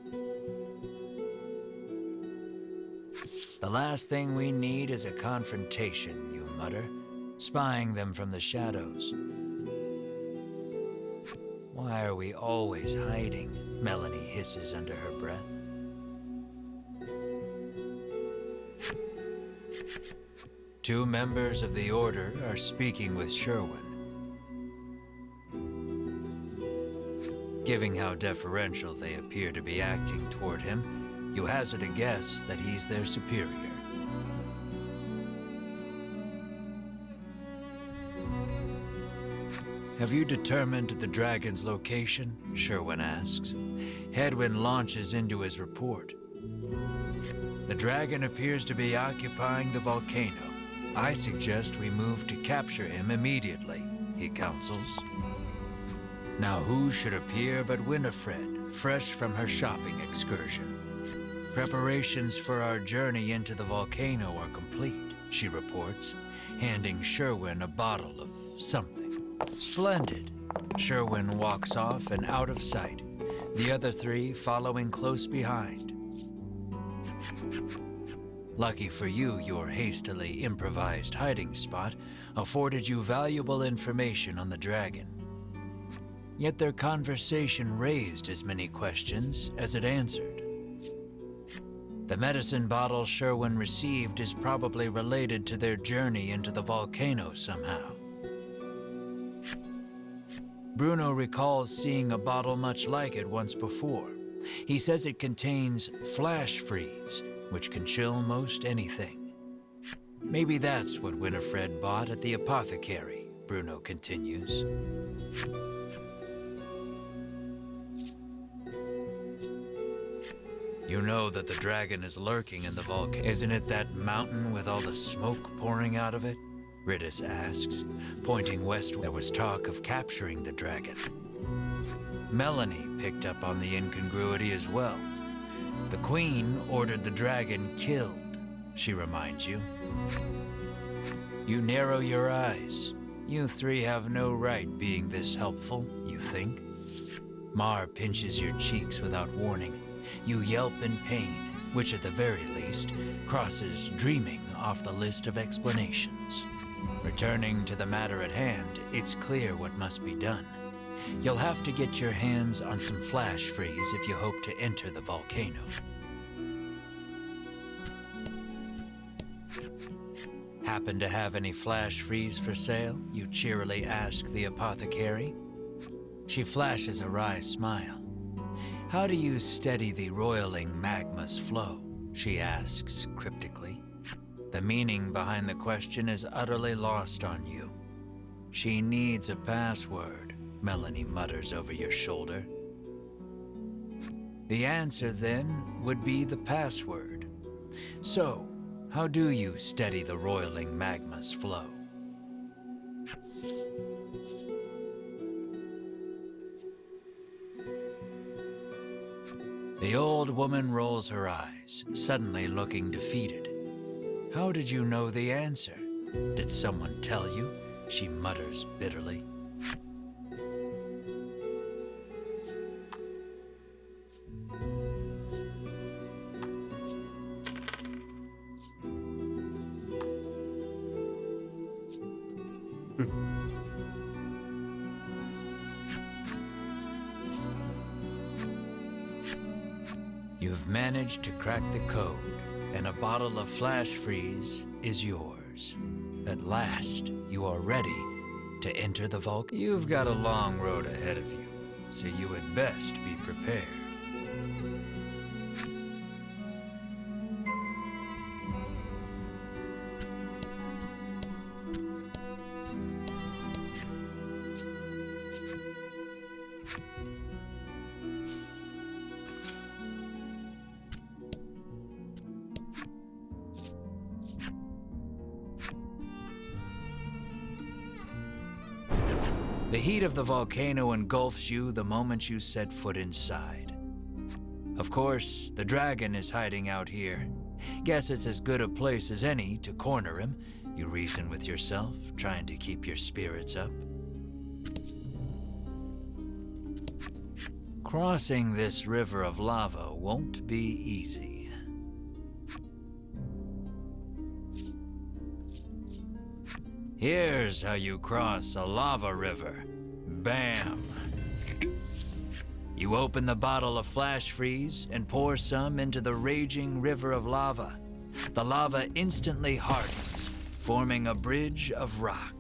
The last thing we need is a confrontation, you mutter, spying them from the shadows. Why are we always hiding? Melanie hisses under her breath. Two members of the Order are speaking with Sherwin. Given how deferential they appear to be acting toward him, you hazard a guess that he's their superior. Have you determined the dragon's location? Sherwin asks. Hedwin launches into his report. The dragon appears to be occupying the volcano. I suggest we move to capture him immediately, he counsels. Now who should appear but Winifred, fresh from her shopping excursion. Preparations for our journey into the volcano are complete, she reports, handing Sherwin a bottle of something. Splendid. Sherwin walks off and out of sight, the other three following close behind. Lucky for you, your hastily improvised hiding spot afforded you valuable information on the dragon. Yet their conversation raised as many questions as it answered. The medicine bottle Sherwin received is probably related to their journey into the volcano somehow. Bruno recalls seeing a bottle much like it once before. He says it contains flash freeze, which can chill most anything. Maybe that's what Winifred bought at the apothecary, Bruno continues. You know that the dragon is lurking in the volcano. Isn't it that mountain with all the smoke pouring out of it? Ridis asks, pointing west. There was talk of capturing the dragon. Melanie picked up on the incongruity as well. The queen ordered the dragon killed, she reminds you. You narrow your eyes. You three have no right being this helpful, you think. Mar pinches your cheeks without warning. You yelp in pain, which at the very least crosses dreaming off the list of explanations. Returning to the matter at hand, it's clear what must be done. You'll have to get your hands on some flash freeze if you hope to enter the volcano. Happen to have any flash freeze for sale? You cheerily ask the apothecary. She flashes a wry smile. How do you steady the roiling magma's flow? She asks cryptically. The meaning behind the question is utterly lost on you. She needs a password, Melanie mutters over your shoulder. The answer, then, would be the password. So, how do you steady the roiling magma's flow? The old woman rolls her eyes, suddenly looking defeated. How did you know the answer? Did someone tell you? She mutters bitterly. You've managed to crack the code, and a bottle of flash freeze is yours. At last, you are ready to enter the vault. You've got a long road ahead of you, so you had best be prepared. The heat of the volcano engulfs you the moment you set foot inside. Of course, the dragon is hiding out here. Guess it's as good a place as any to corner him, you reason with yourself, trying to keep your spirits up. Crossing this river of lava won't be easy. Here's how you cross a lava river. Bam! You open the bottle of flash freeze and pour some into the raging river of lava. The lava instantly hardens, forming a bridge of rock.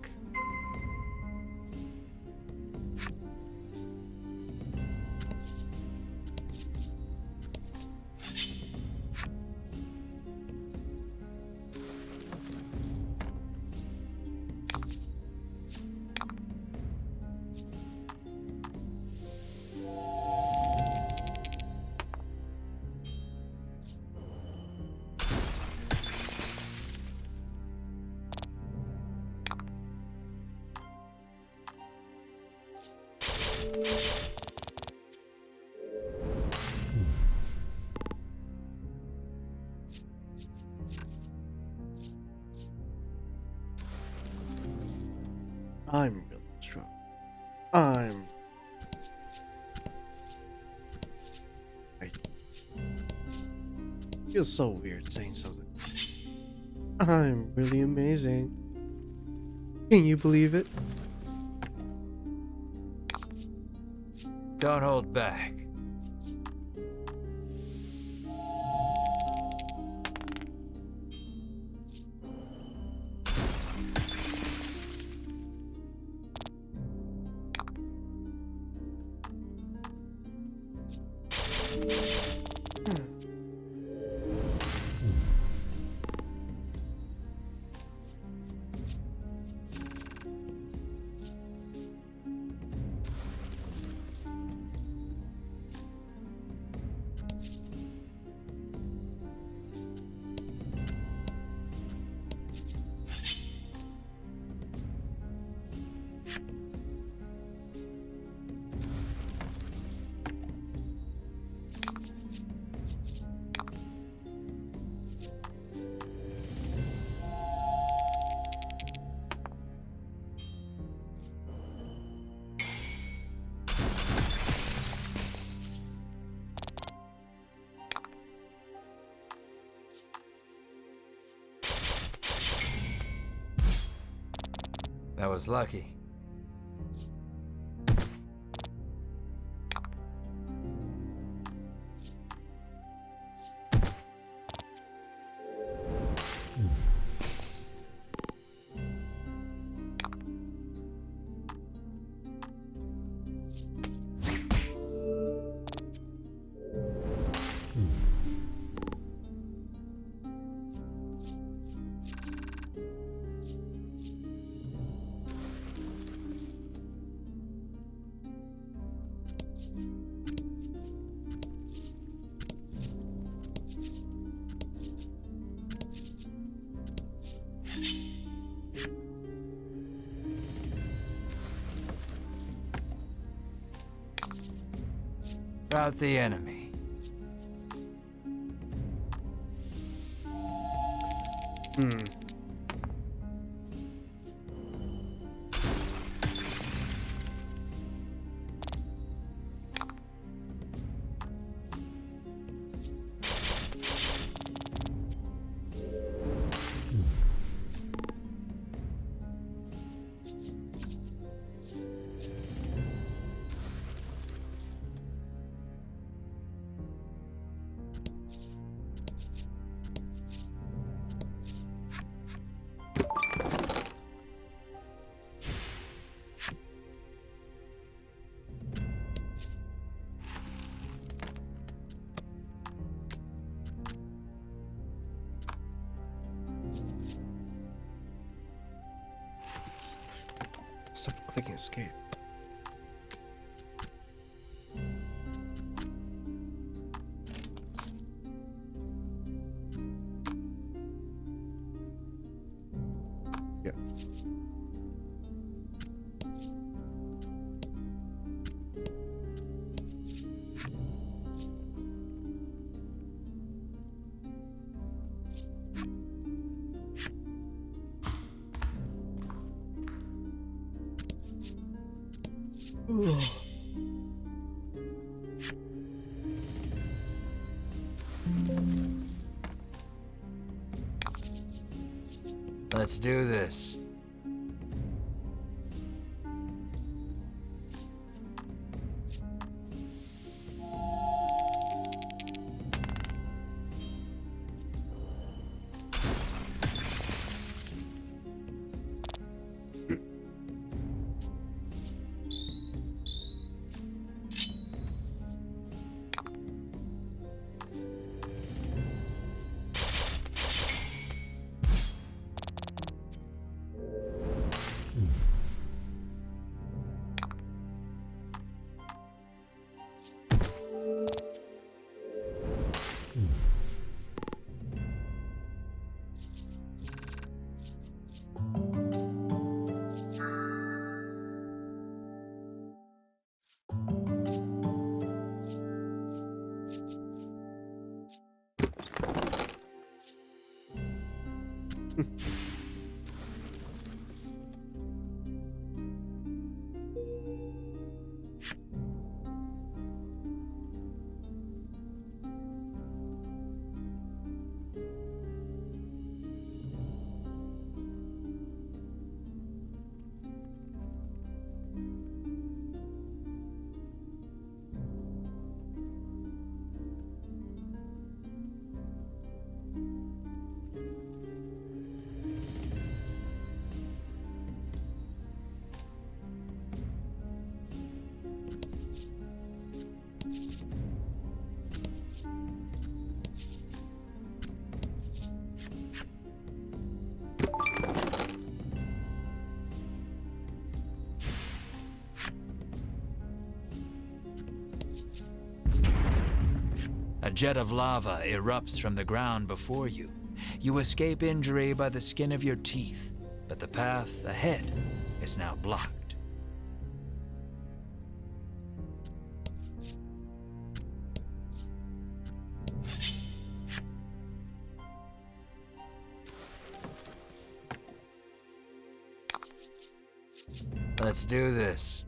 I'm really strong. I feels so weird saying something. I'm really amazing. Can you believe it? Don't hold back. That was lucky. out the enemy. Hmm. Stop clicking escape. Yeah. Let's do this. A jet of lava erupts from the ground before you. You escape injury by the skin of your teeth, but the path ahead is now blocked. Let's do this.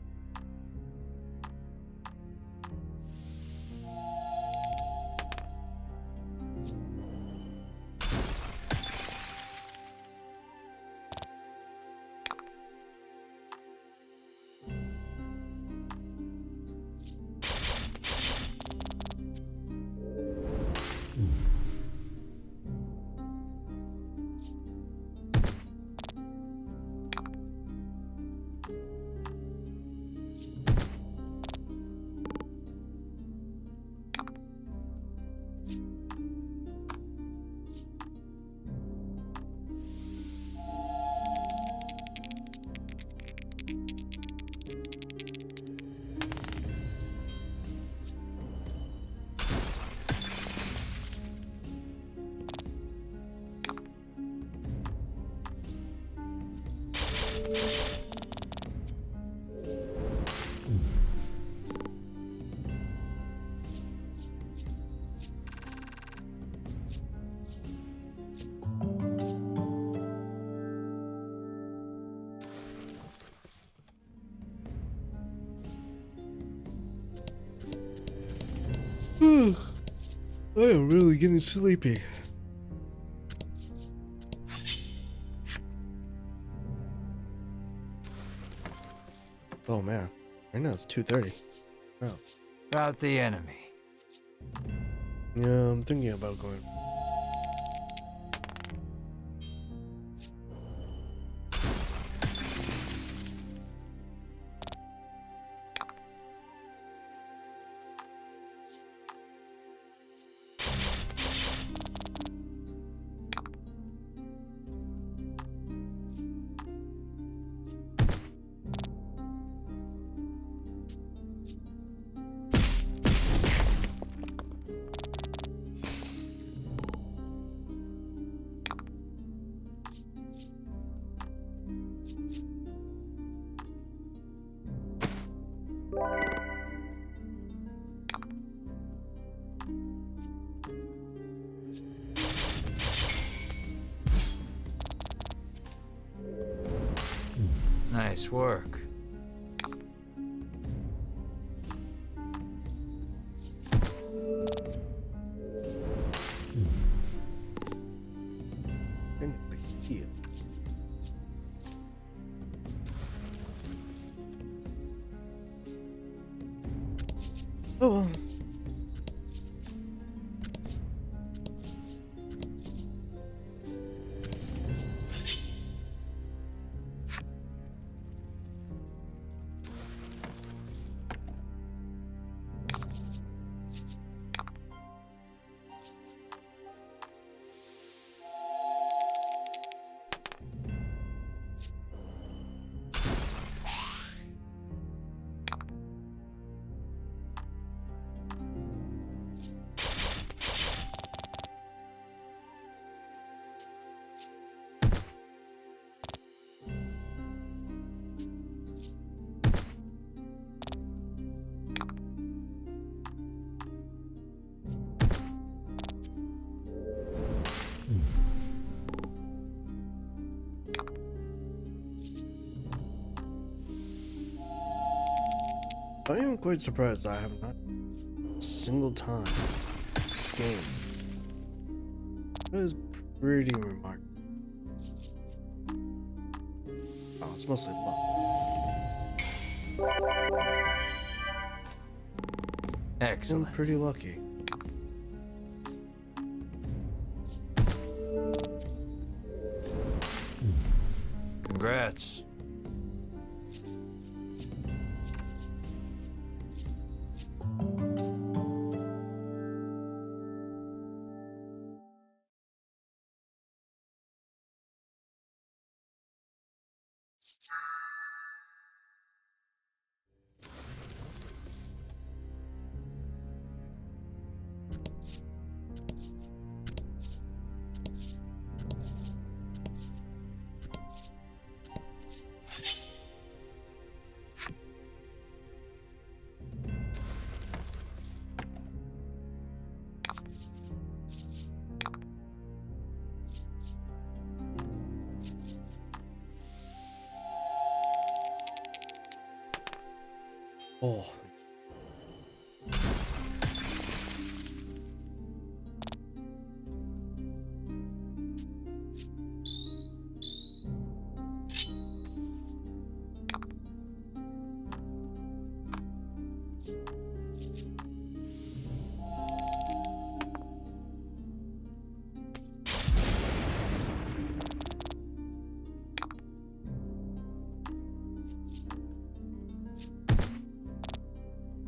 I am really getting sleepy. Oh man, right now it's 2:30. Oh, About the enemy. yeah, I'm thinking about going. Nice work. Here. Oh well. I am quite surprised I have not a single time this game. It is pretty remarkable. Oh, it's mostly luck. I'm Excellent. pretty lucky. Congrats. Oh.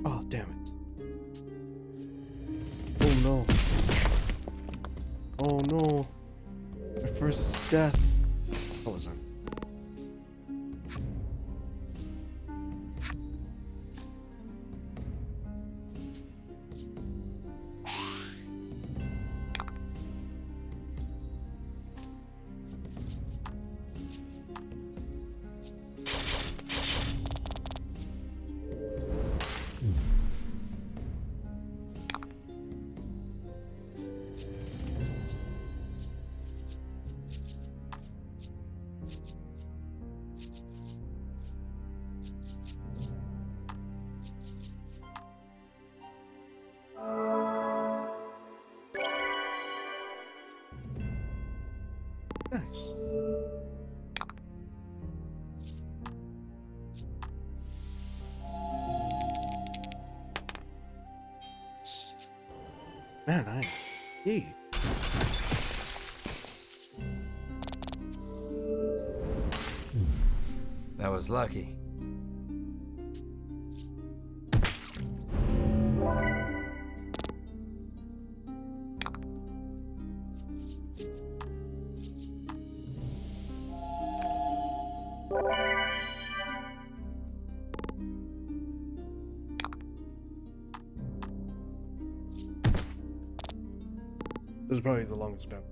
Oh, damn it. Oh no. Oh no. My first death. What was that? Nice. Man, I. Gee. That was lucky. This is probably the longest battle.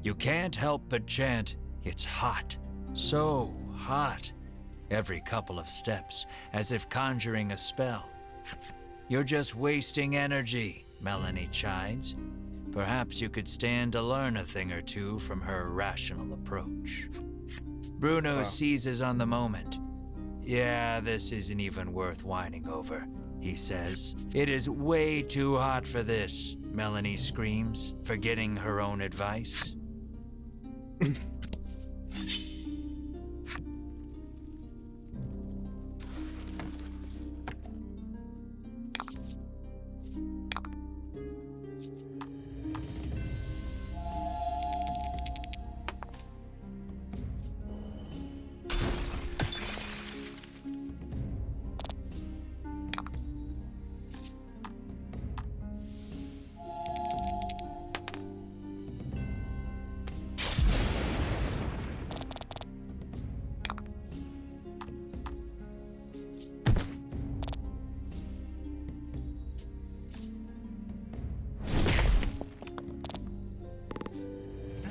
You can't help but chant, "It's hot, so hot," every couple of steps, as if conjuring a spell. You're just wasting energy, Melanie chides. Perhaps you could stand to learn a thing or two from her rational approach. Bruno Wow. seizes on the moment. "Yeah, this isn't even worth whining over," he says. "It is way too hot for this," Melanie screams, forgetting her own advice.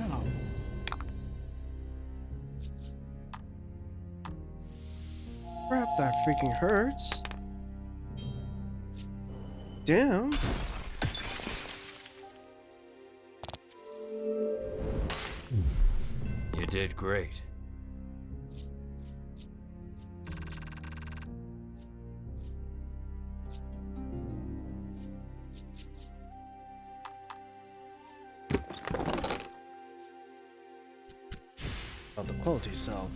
Ow. Crap, that freaking hurts. Damn. You did great. Oh, the quality cell.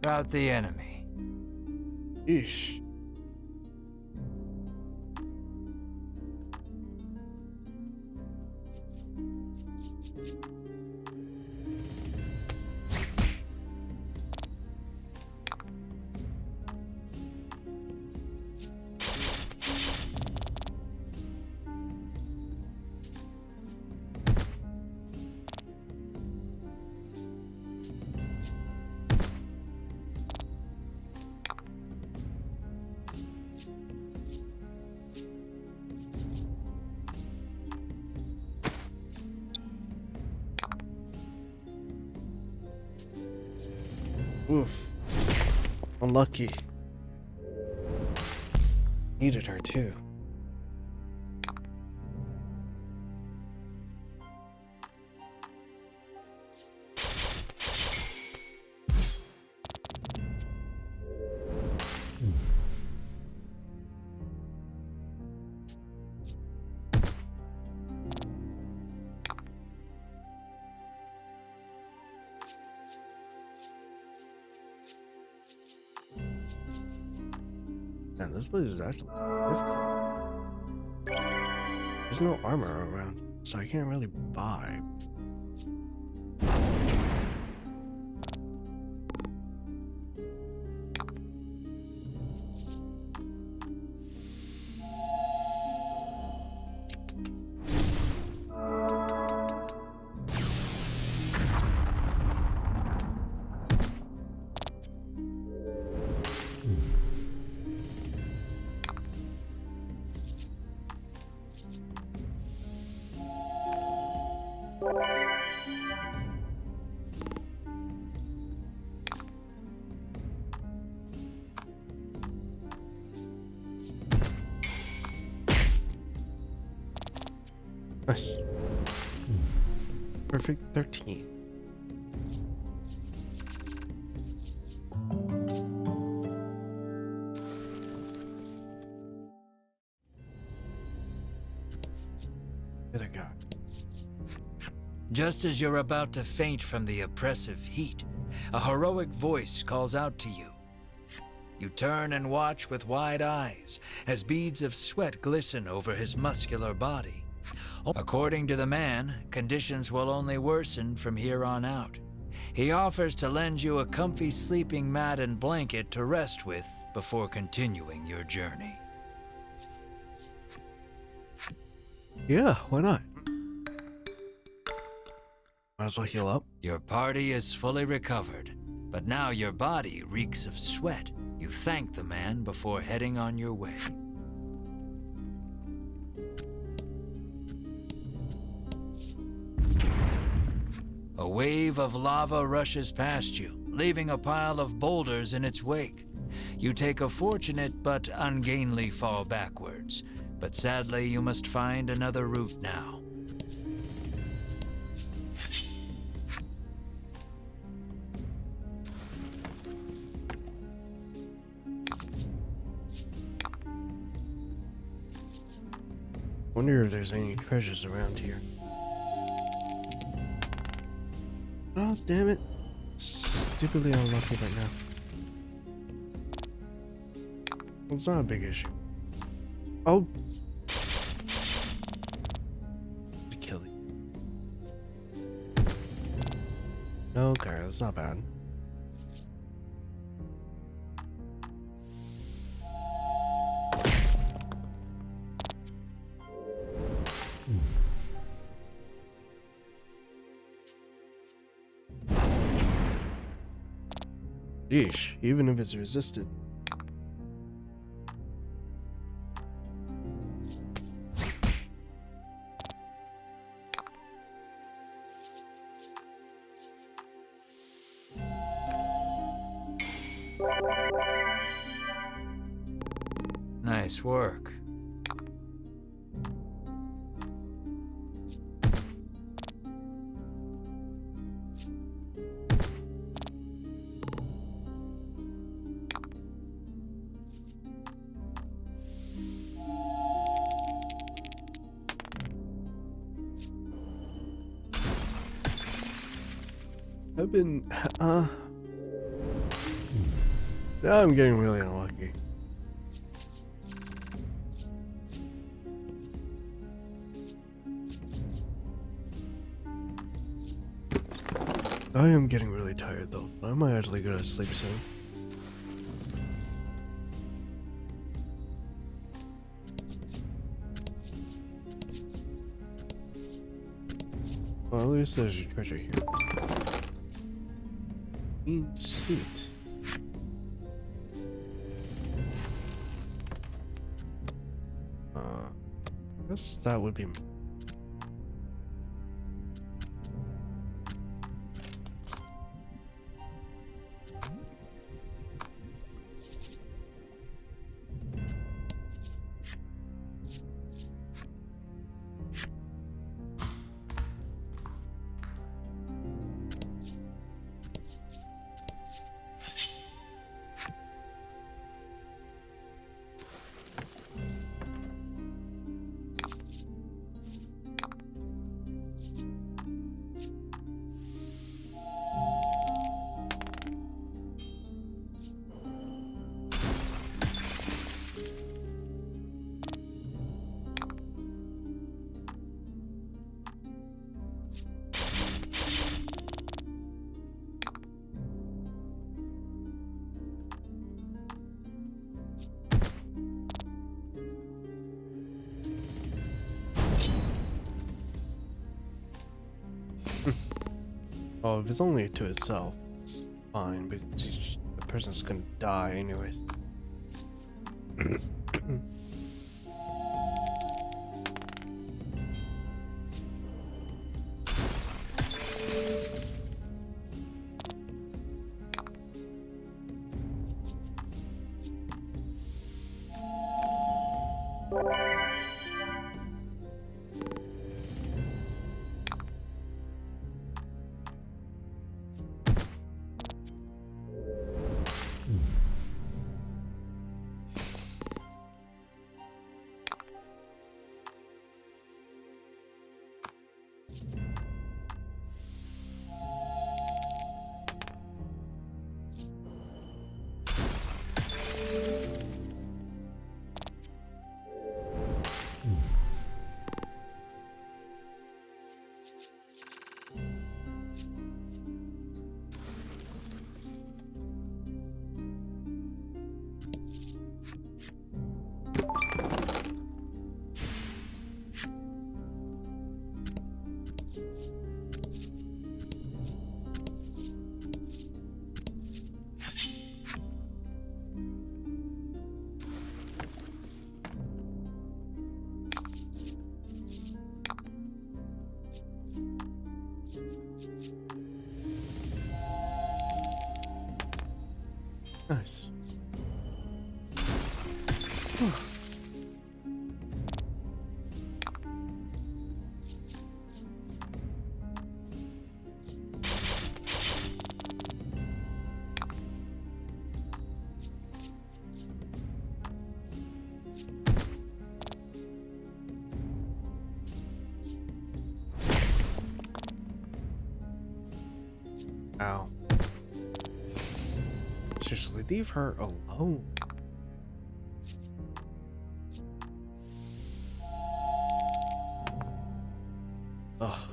About the enemy. Eesh. Oof. Unlucky. Needed her too. Man, this place is actually difficult. There's no armor around, so I can't really buy. Nice. Perfect 13. Other guy. Just as you're about to faint from the oppressive heat, a heroic voice calls out to you. You turn and watch with wide eyes as beads of sweat glisten over his muscular body. According to the man, conditions will only worsen from here on out. He offers to lend you a comfy sleeping mat and blanket to rest with before continuing your journey. Yeah, why not? Might as well heal up. Your party is fully recovered, but now your body reeks of sweat. You thank the man before heading on your way. A wave of lava rushes past you, leaving a pile of boulders in its wake. You take a fortunate but ungainly fall backwards, but sadly you must find another route now. Wonder if there's any treasures around here. Oh, damn it. Stupidly unlucky right now. It's not a big issue. Oh. To kill you. Okay, that's not bad. Yeesh, even if it's resisted. Nice work. I've been, now I'm getting really unlucky. I am getting really tired though. I might actually go to sleep soon. Well, at least there's a treasure here. Mean suit. I guess that would be. Oh, if it's only to itself, it's fine, because the person's gonna die anyways. Nice. Ow. Seriously, leave her alone. Ugh.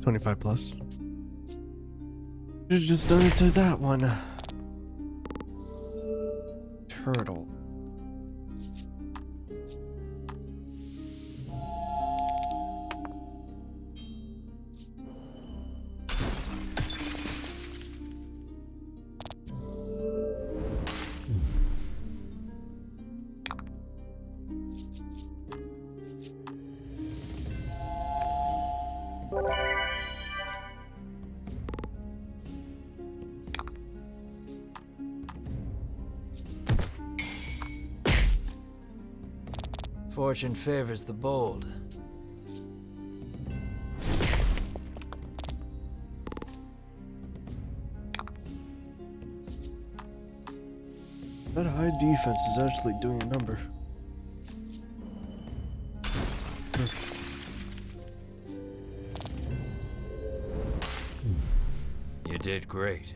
$25 plus. Should've just done it to that one. Turtle. Fortune favors the bold. That high defense is actually doing a number. You did great.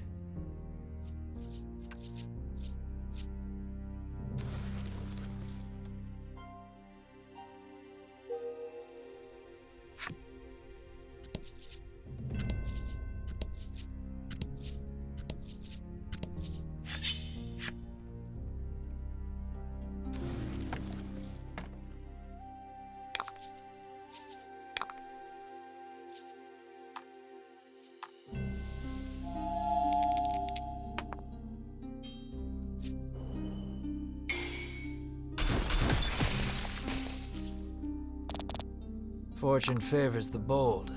Fortune favors the bold.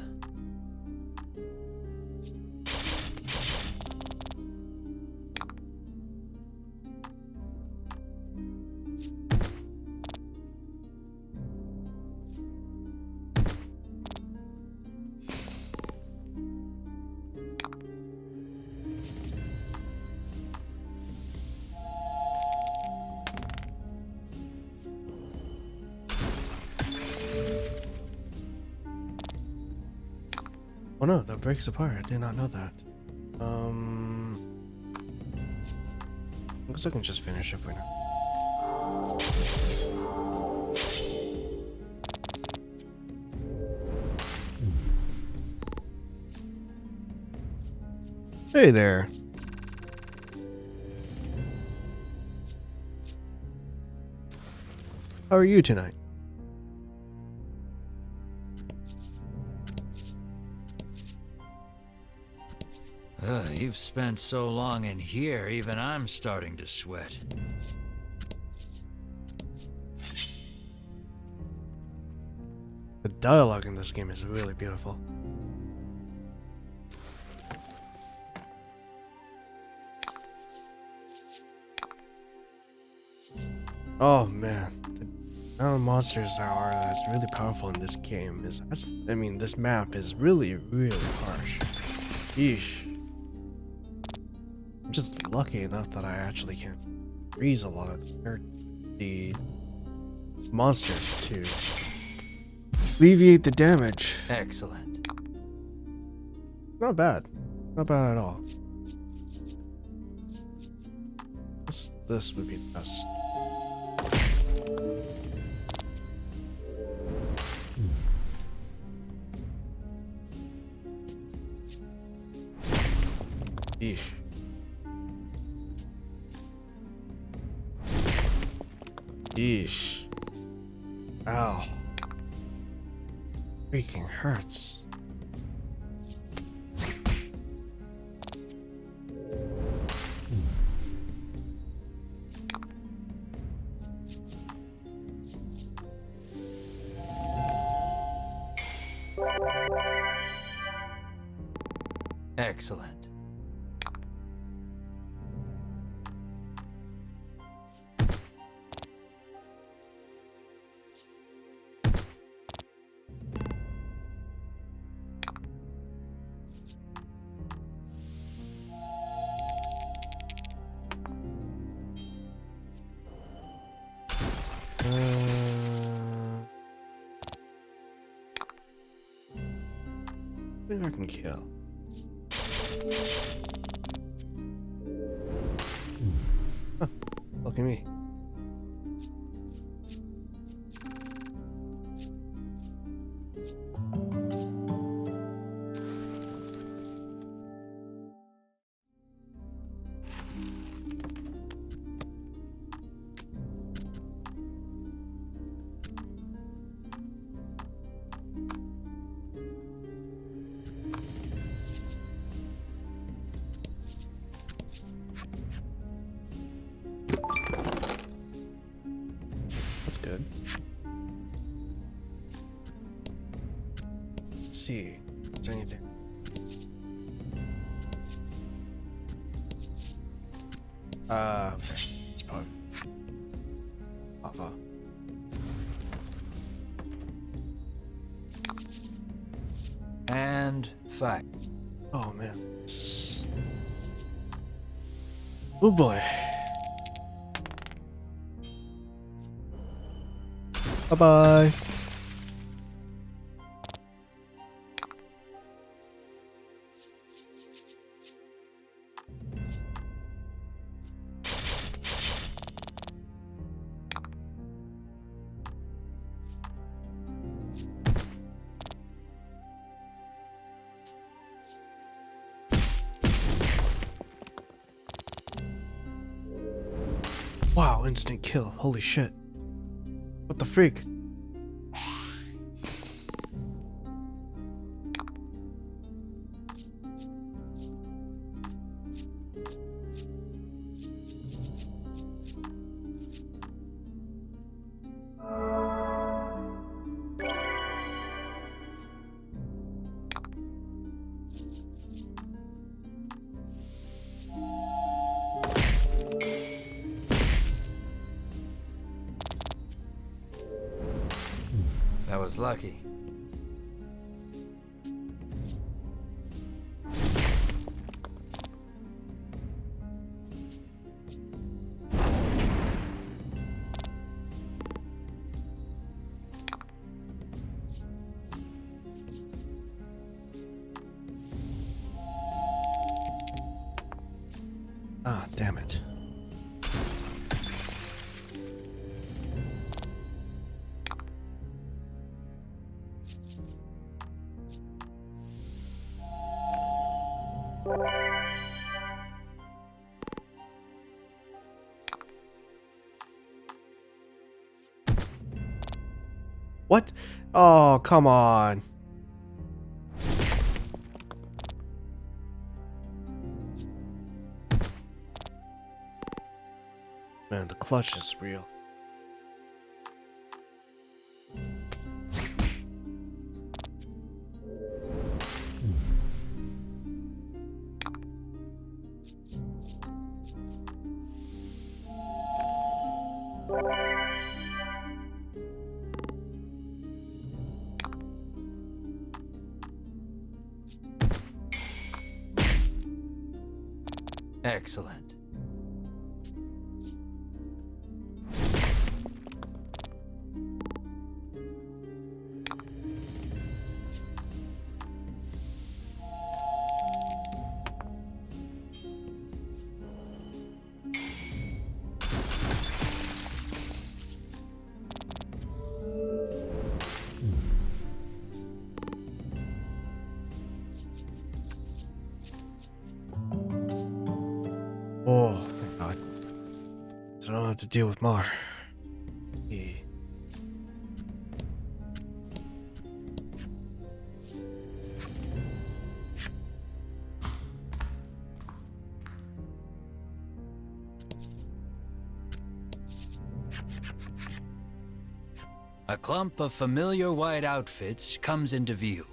Oh no, that breaks apart. I did not know that. I guess I can just finish it for now. Hey there. How are you tonight? You've spent so long in here, even I'm starting to sweat. The dialogue in this game is really beautiful. Oh man, the amount of monsters there are that's really powerful in this game is, I mean, this map is really, really harsh. Yeesh. I'm just lucky enough that I actually can freeze a lot of the monsters to alleviate the damage. Excellent. Not bad. Not bad at all. This would be the best. Yeesh. Yeesh. Ow. Freaking hurts. Excellent. I think I can kill. Huh, look at me. That's good. Let's see. Is there anything? Okay. It's probably lava. And fight. Oh man. Oh boy. Bye bye. Wow, instant kill. Holy shit. What the freak? That was lucky. Ah, damn it. What? Oh, come on. Man, the clutch is real. Excellent. Oh, thank God. So I don't have to deal with Mar. Yeah. A clump of familiar white outfits comes into view.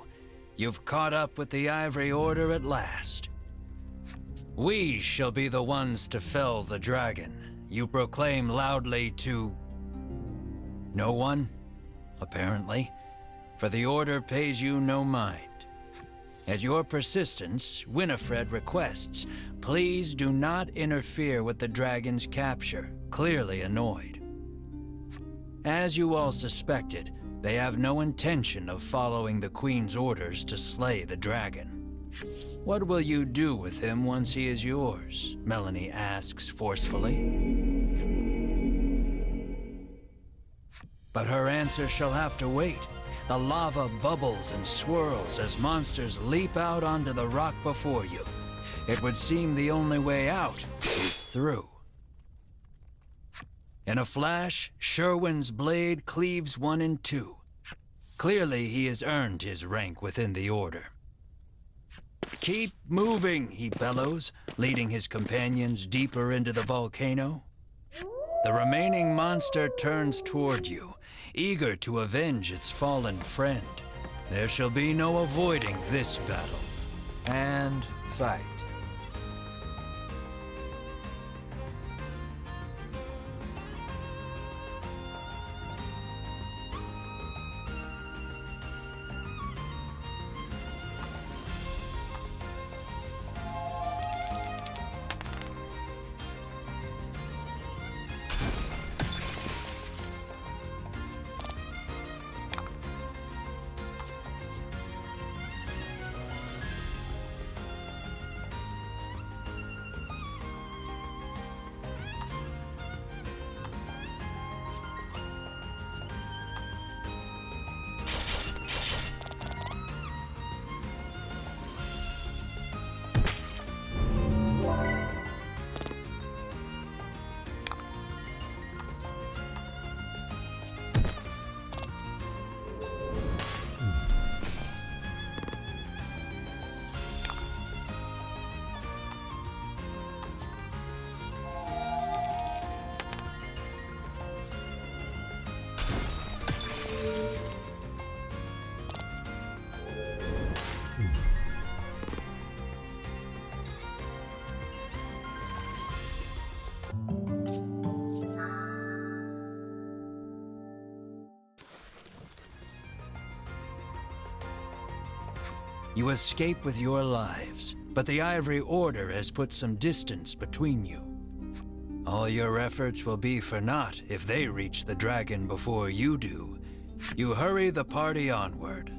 You've caught up with the Ivory Order at last. We shall be the ones to fell the dragon, you proclaim loudly to... no one, apparently, for the Order pays you no mind. At your persistence, Winifred requests, please do not interfere with the dragon's capture, clearly annoyed. As you all suspected, they have no intention of following the Queen's orders to slay the dragon. What will you do with him once he is yours? Melanie asks forcefully. But her answer shall have to wait. The lava bubbles and swirls as monsters leap out onto the rock before you. It would seem the only way out is through. In a flash, Sherwin's blade cleaves one in two. Clearly, he has earned his rank within the Order. Keep moving, he bellows, leading his companions deeper into the volcano. The remaining monster turns toward you, eager to avenge its fallen friend. There shall be no avoiding this battle. And fight. You escape with your lives, but the Ivory Order has put some distance between you. All your efforts will be for naught if they reach the dragon before you do. You hurry the party onward.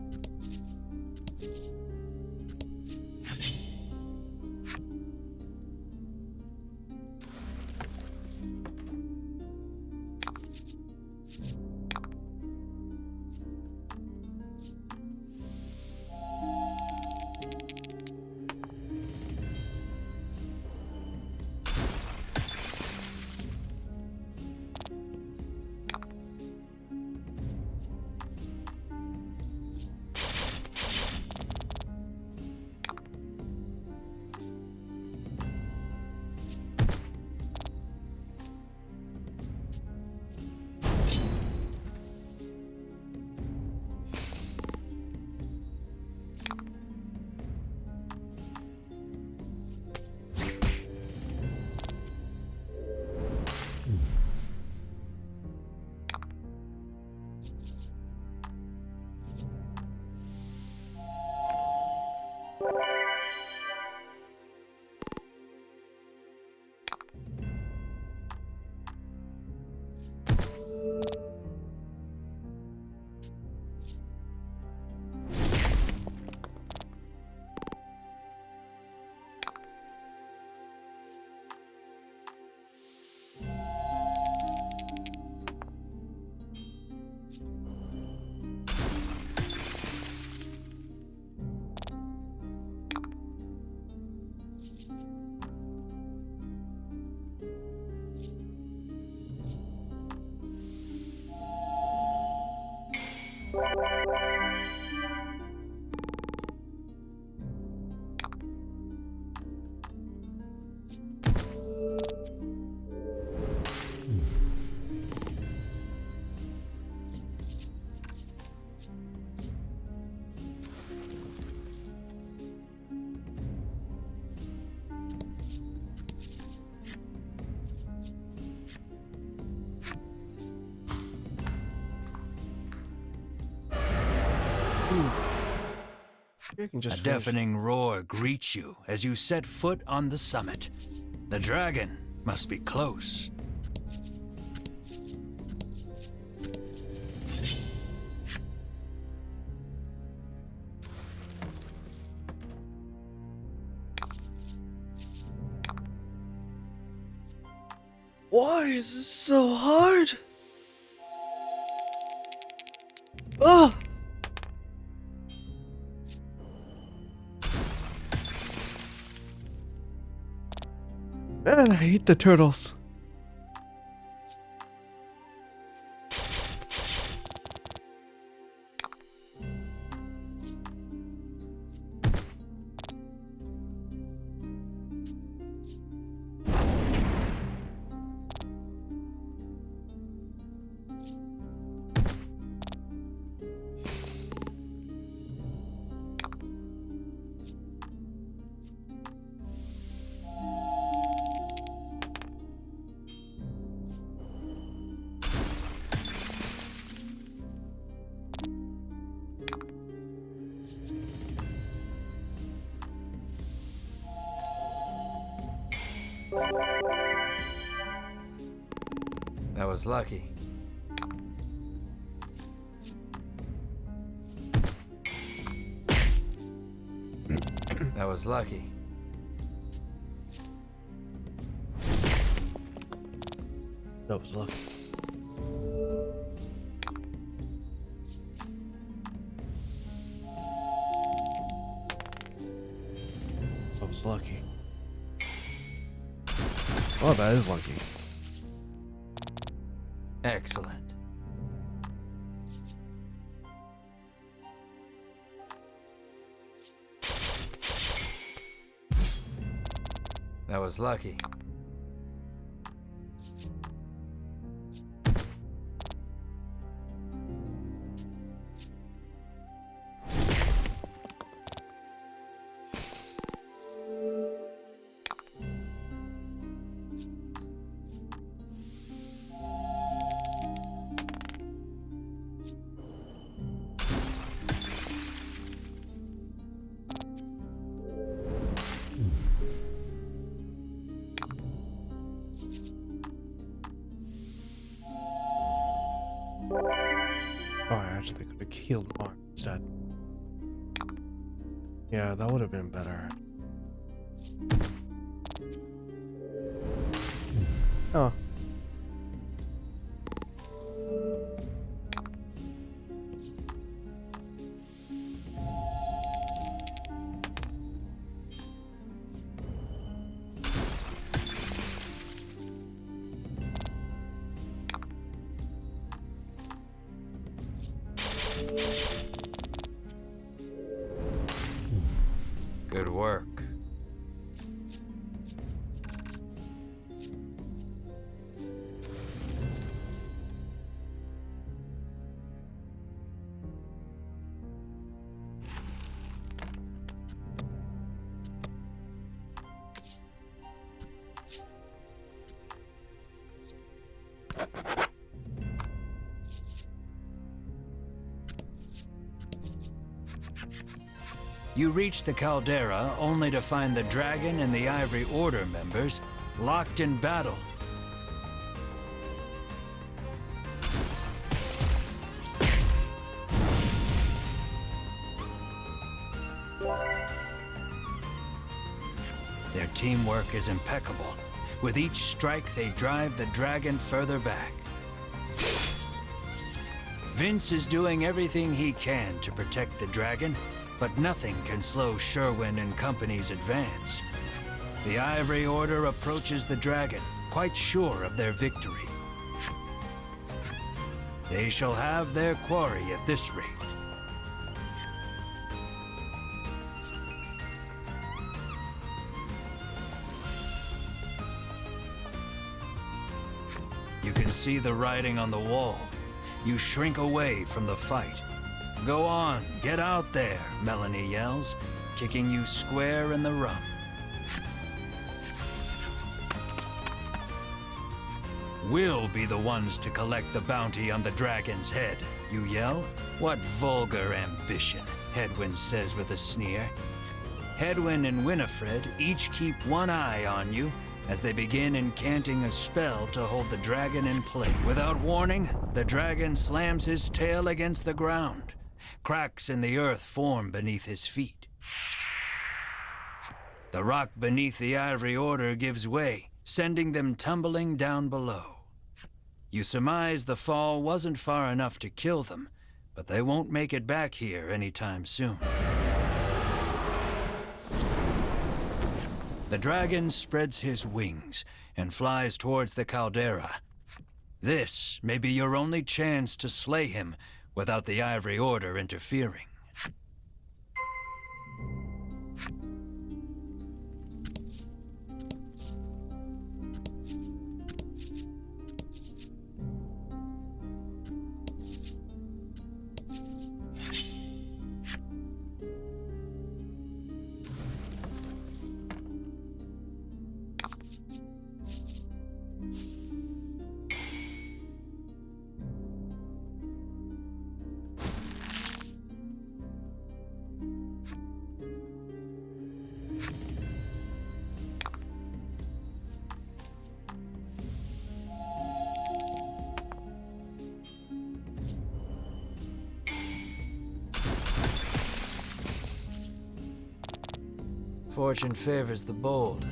You can A just finish. deafening roar greets you as you set foot on the summit. The dragon must be close. Why is this so hard? Oh! Man, I hate the turtles. That was lucky. That was lucky. That was lucky. That was lucky. Oh, that is lucky. Excellent. That was lucky. Oh, I actually could have killed Mark instead. Yeah, that would have been better. Oh. Good work. You reach the caldera only to find the dragon and the Ivory Order members locked in battle. Their teamwork is impeccable. With each strike, they drive the dragon further back. Vince is doing everything he can to protect the dragon, but nothing can slow Sherwin and company's advance. The Ivory Order approaches the dragon, quite sure of their victory. They shall have their quarry at this rate. You can see the writing on the wall. You shrink away from the fight. Go on, get out there, Melanie yells, kicking you square in the rump. We'll be the ones to collect the bounty on the dragon's head, you yell. What vulgar ambition, Hedwyn says with a sneer. Hedwyn and Winifred each keep one eye on you as they begin incanting a spell to hold the dragon in place. Without warning, the dragon slams his tail against the ground. Cracks in the earth form beneath his feet. The rock beneath the Ivory Order gives way, sending them tumbling down below. You surmise the fall wasn't far enough to kill them, but they won't make it back here anytime soon. The dragon spreads his wings and flies towards the caldera. This may be your only chance to slay him without the Ivory Order interfering. Fortune favors the bold.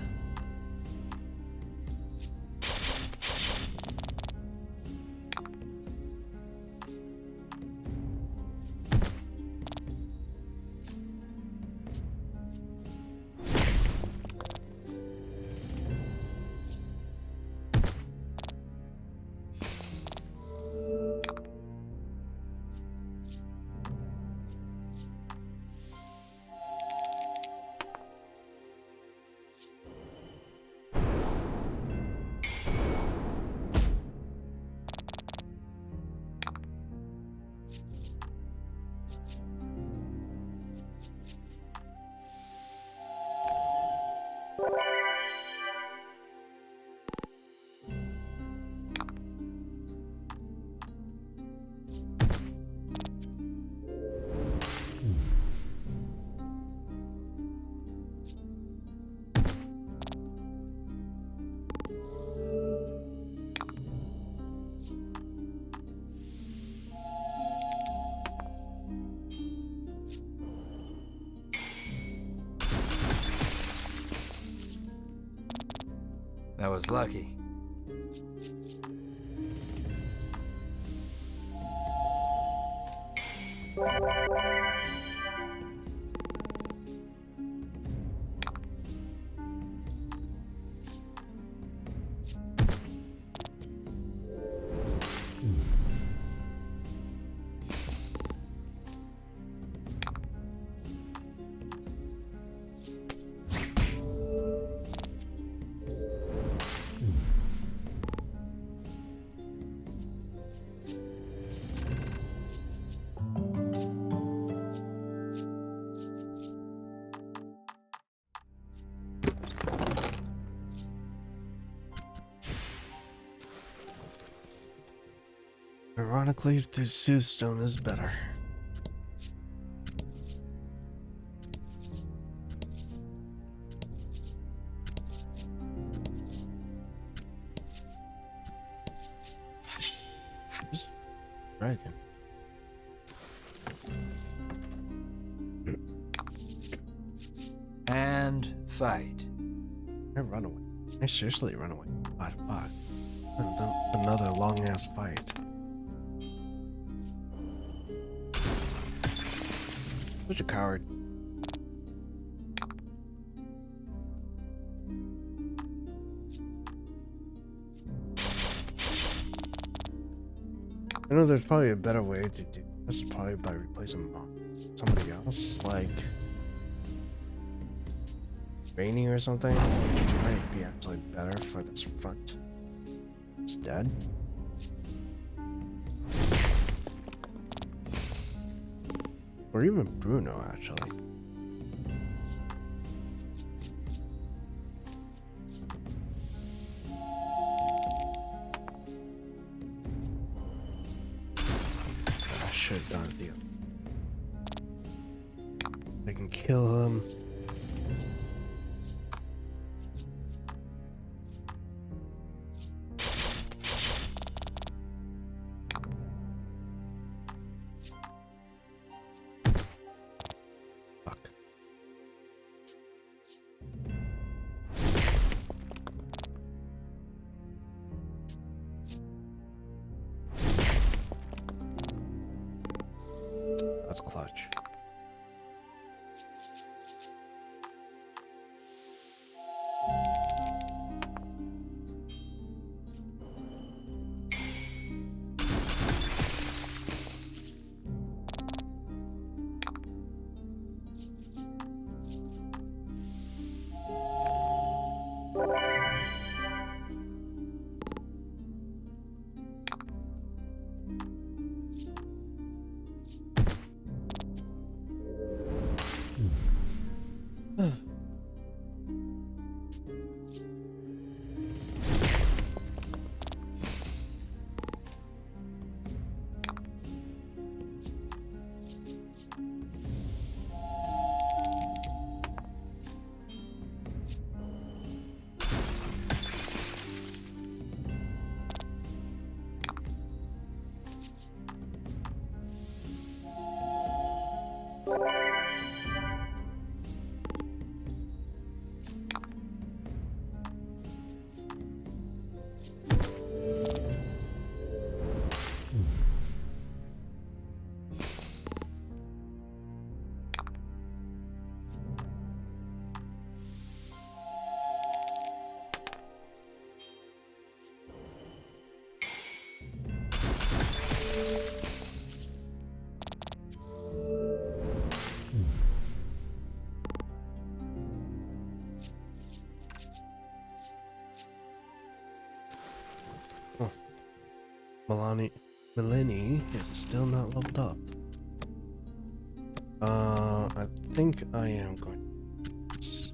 That was lucky. Ironically, the Soothstone is better. Just dragon. And fight. I run away. I seriously run away. God, fuck. Another long ass fight. Such a coward. I know there's probably a better way to do this, probably by replacing somebody else, like raining or something, which might be actually better for this front instead. Or even Bruno, actually. I should have done it the other. I can kill him. Fuck. That's clutch. Melanie is still not leveled up. I think I am going to use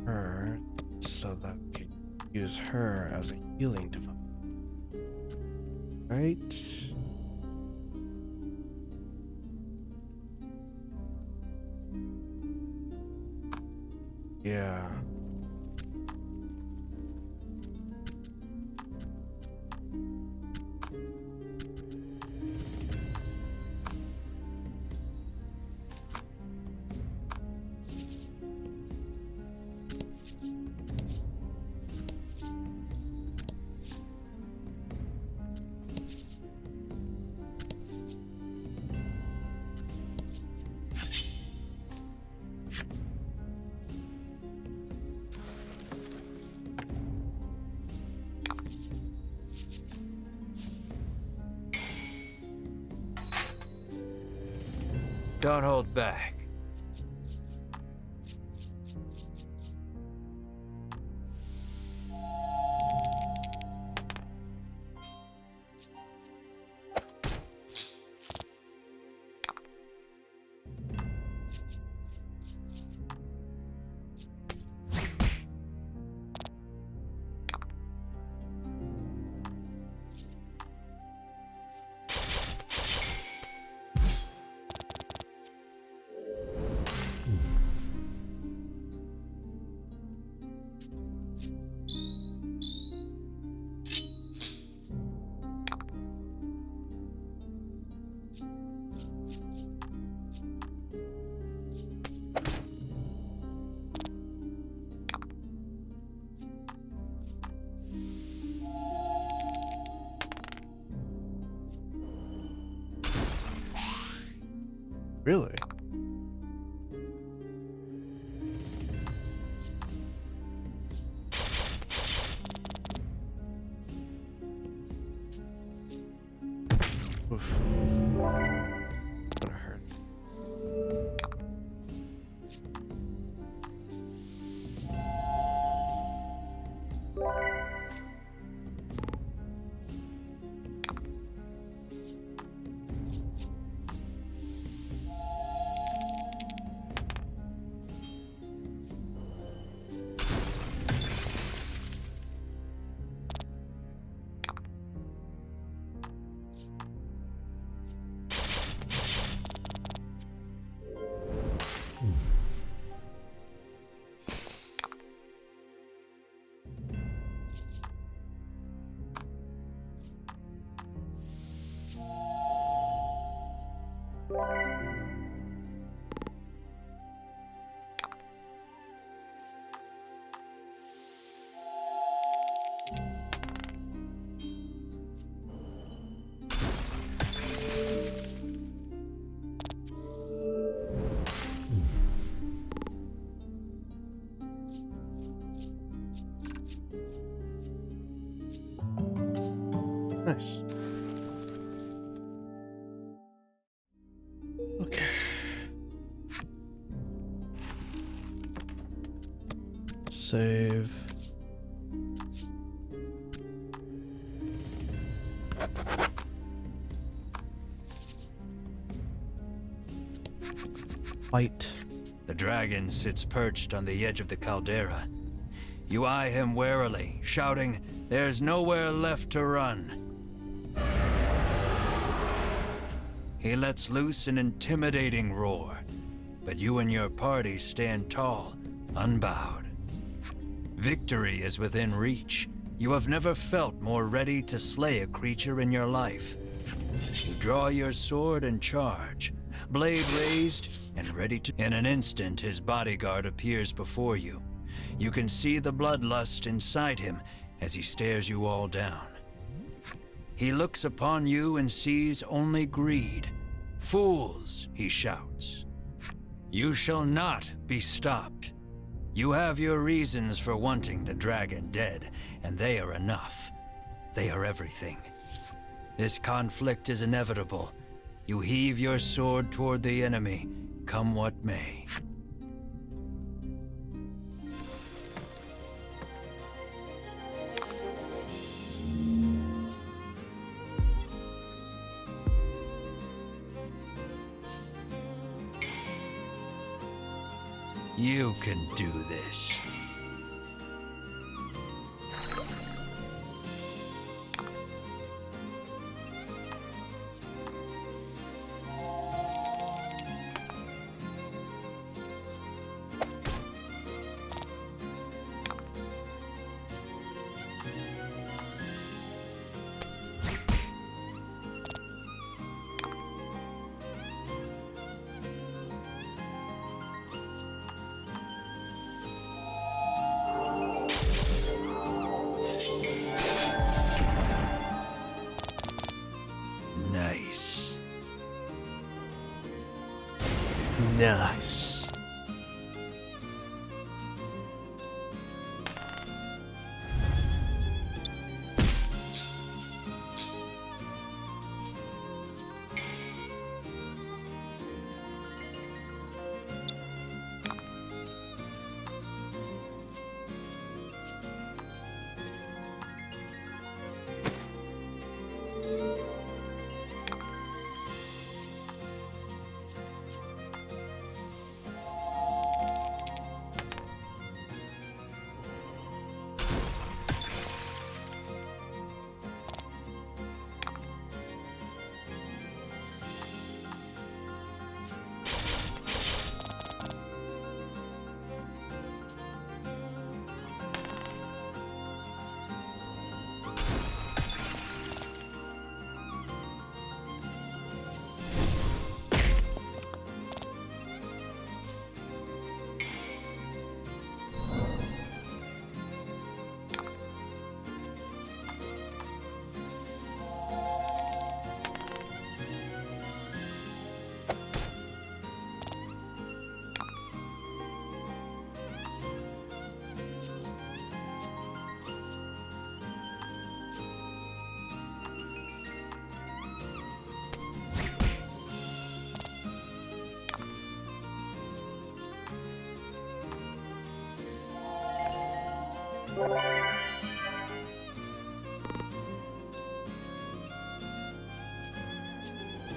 her so that we can use her as a healing device. Right? Yeah. Don't hold back. Really? Oof. Gonna hurt. Nice. Okay. Save. Fight. The dragon sits perched on the edge of the caldera. You eye him warily, shouting, "There's nowhere left to run." He lets loose an intimidating roar, but you and your party stand tall, unbowed. Victory is within reach. You have never felt more ready to slay a creature in your life. You draw your sword and charge, blade raised and ready to... In an instant, his bodyguard appears before you. You can see the bloodlust inside him as he stares you all down. He looks upon you and sees only greed. "Fools," he shouts. "You shall not be stopped. You have your reasons for wanting the dragon dead, and they are enough. They are everything. This conflict is inevitable. You heave your sword toward the enemy, come what may." You can do this. Nice. Nice.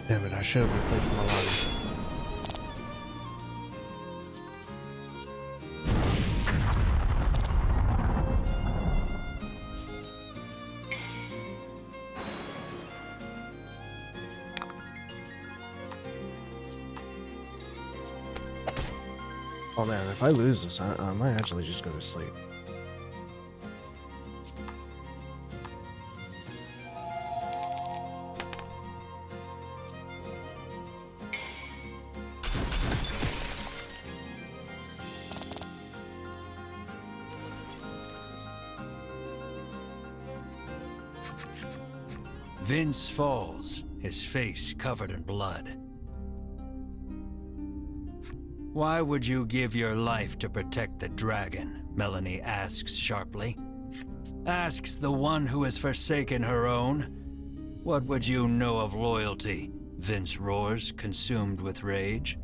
Damn it, I should have replayed from Alani. Oh man, if I lose this, I might actually just go to sleep. Vince falls, his face covered in blood. Why would you give your life to protect the dragon? Melanie asks sharply. Asks the one who has forsaken her own. What would you know of loyalty? Vince roars, consumed with rage.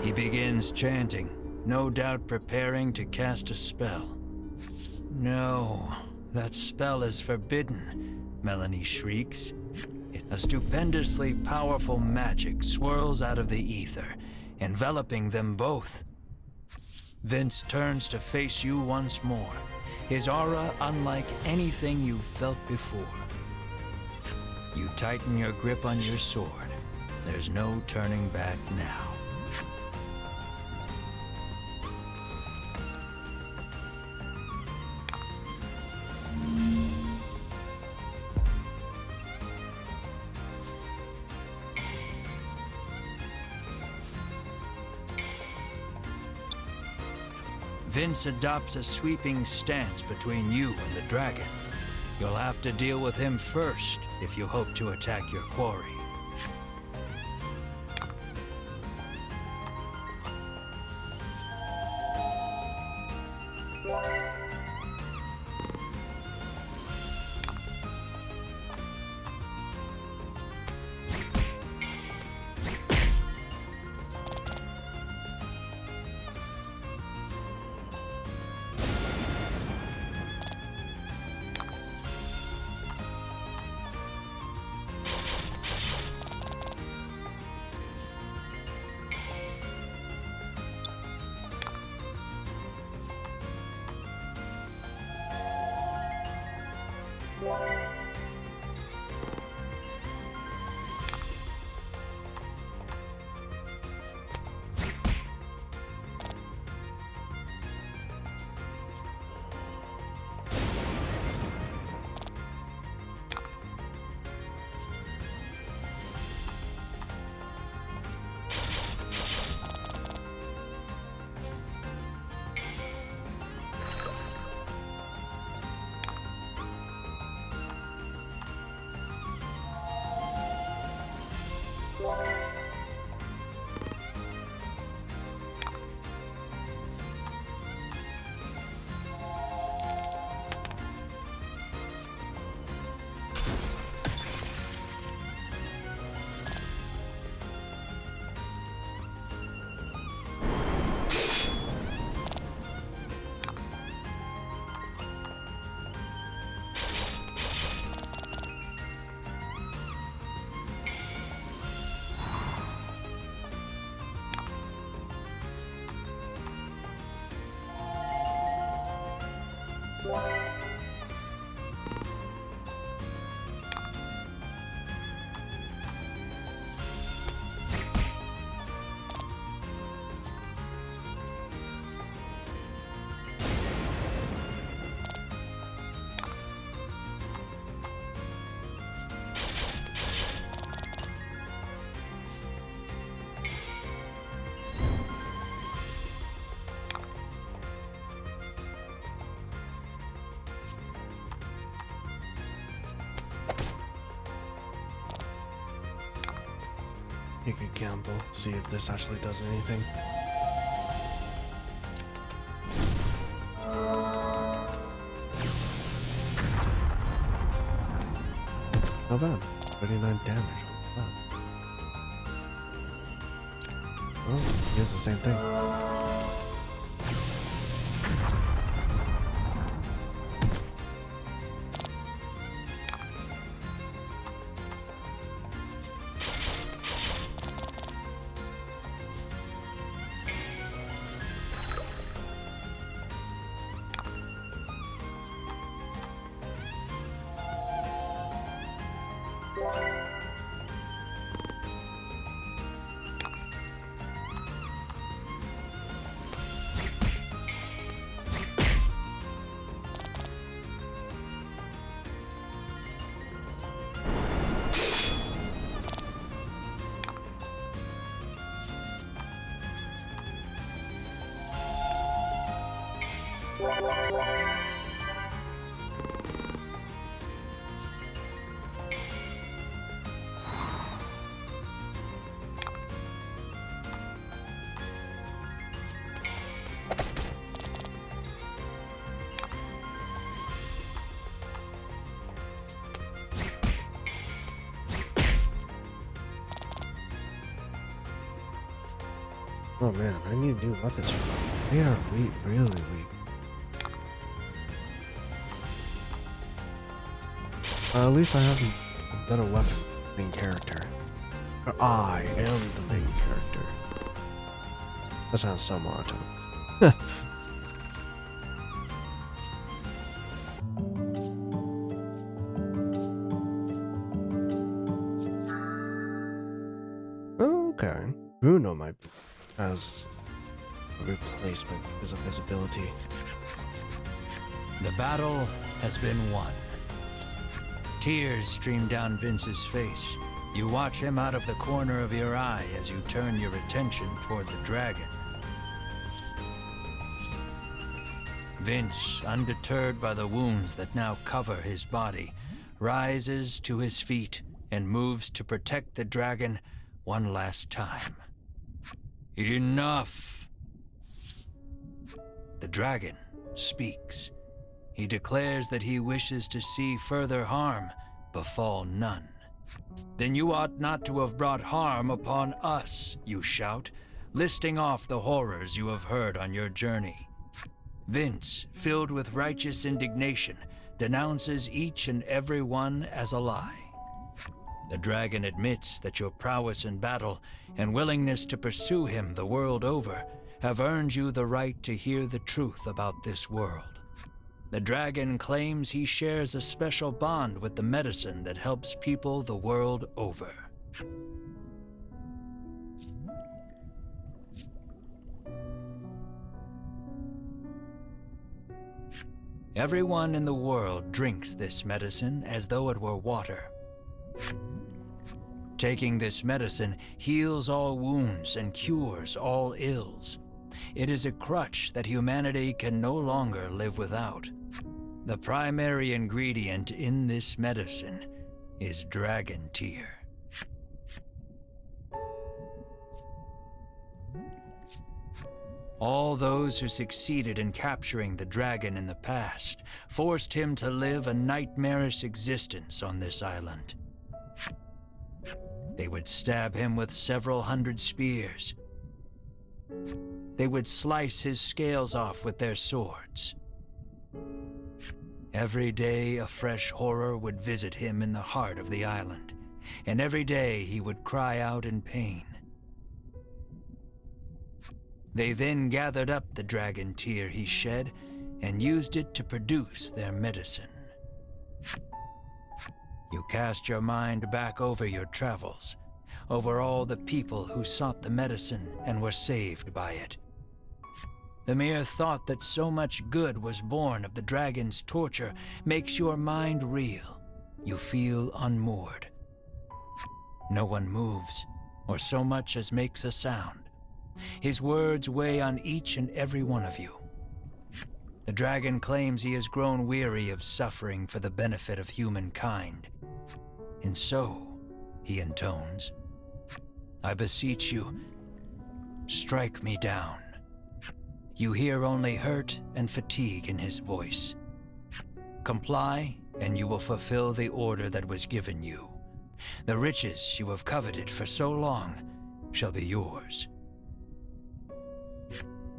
He begins chanting, no doubt preparing to cast a spell. No, that spell is forbidden, Melanie shrieks. A stupendously powerful magic swirls out of the ether, enveloping them both. Vince turns to face you once more, his aura unlike anything you've felt before. You tighten your grip on your sword. There's no turning back now. Vince adopts a sweeping stance between you and the dragon. You'll have to deal with him first if you hope to attack your quarry. Take a gamble, see if this actually does anything. Not bad. 39 damage. Not bad. Well, he does the same thing. Oh man, I need new weapons. They are weak, really weak. At least I have a better weapon. Main character. Or I am the main character. That sounds so monotone. Okay. Bruno might be as a replacement because of his ability. The battle has been won. Tears stream down Vince's face. You watch him out of the corner of your eye as you turn your attention toward the dragon. Vince, undeterred by the wounds that now cover his body, rises to his feet and moves to protect the dragon one last time. Enough! The dragon speaks. He declares that he wishes to see further harm befall none. Then you ought not to have brought harm upon us, you shout, listing off the horrors you have heard on your journey. Vince, filled with righteous indignation, denounces each and every one as a lie. The dragon admits that your prowess in battle and willingness to pursue him the world over have earned you the right to hear the truth about this world. The dragon claims he shares a special bond with the medicine that helps people the world over. Everyone in the world drinks this medicine as though it were water. Taking this medicine heals all wounds and cures all ills. It is a crutch that humanity can no longer live without. The primary ingredient in this medicine is dragon tear. All those who succeeded in capturing the dragon in the past forced him to live a nightmarish existence on this island. They would stab him with several hundred spears. They would slice his scales off with their swords. Every day a fresh horror would visit him in the heart of the island, and every day he would cry out in pain. They then gathered up the dragon tear he shed and used it to produce their medicine. You cast your mind back over your travels, over all the people who sought the medicine and were saved by it. The mere thought that so much good was born of the dragon's torture makes your mind reel. You feel unmoored. No one moves, or so much as makes a sound. His words weigh on each and every one of you. The dragon claims he has grown weary of suffering for the benefit of humankind. And so, he intones, I beseech you, strike me down. You hear only hurt and fatigue in his voice. Comply, and you will fulfill the order that was given you. The riches you have coveted for so long shall be yours.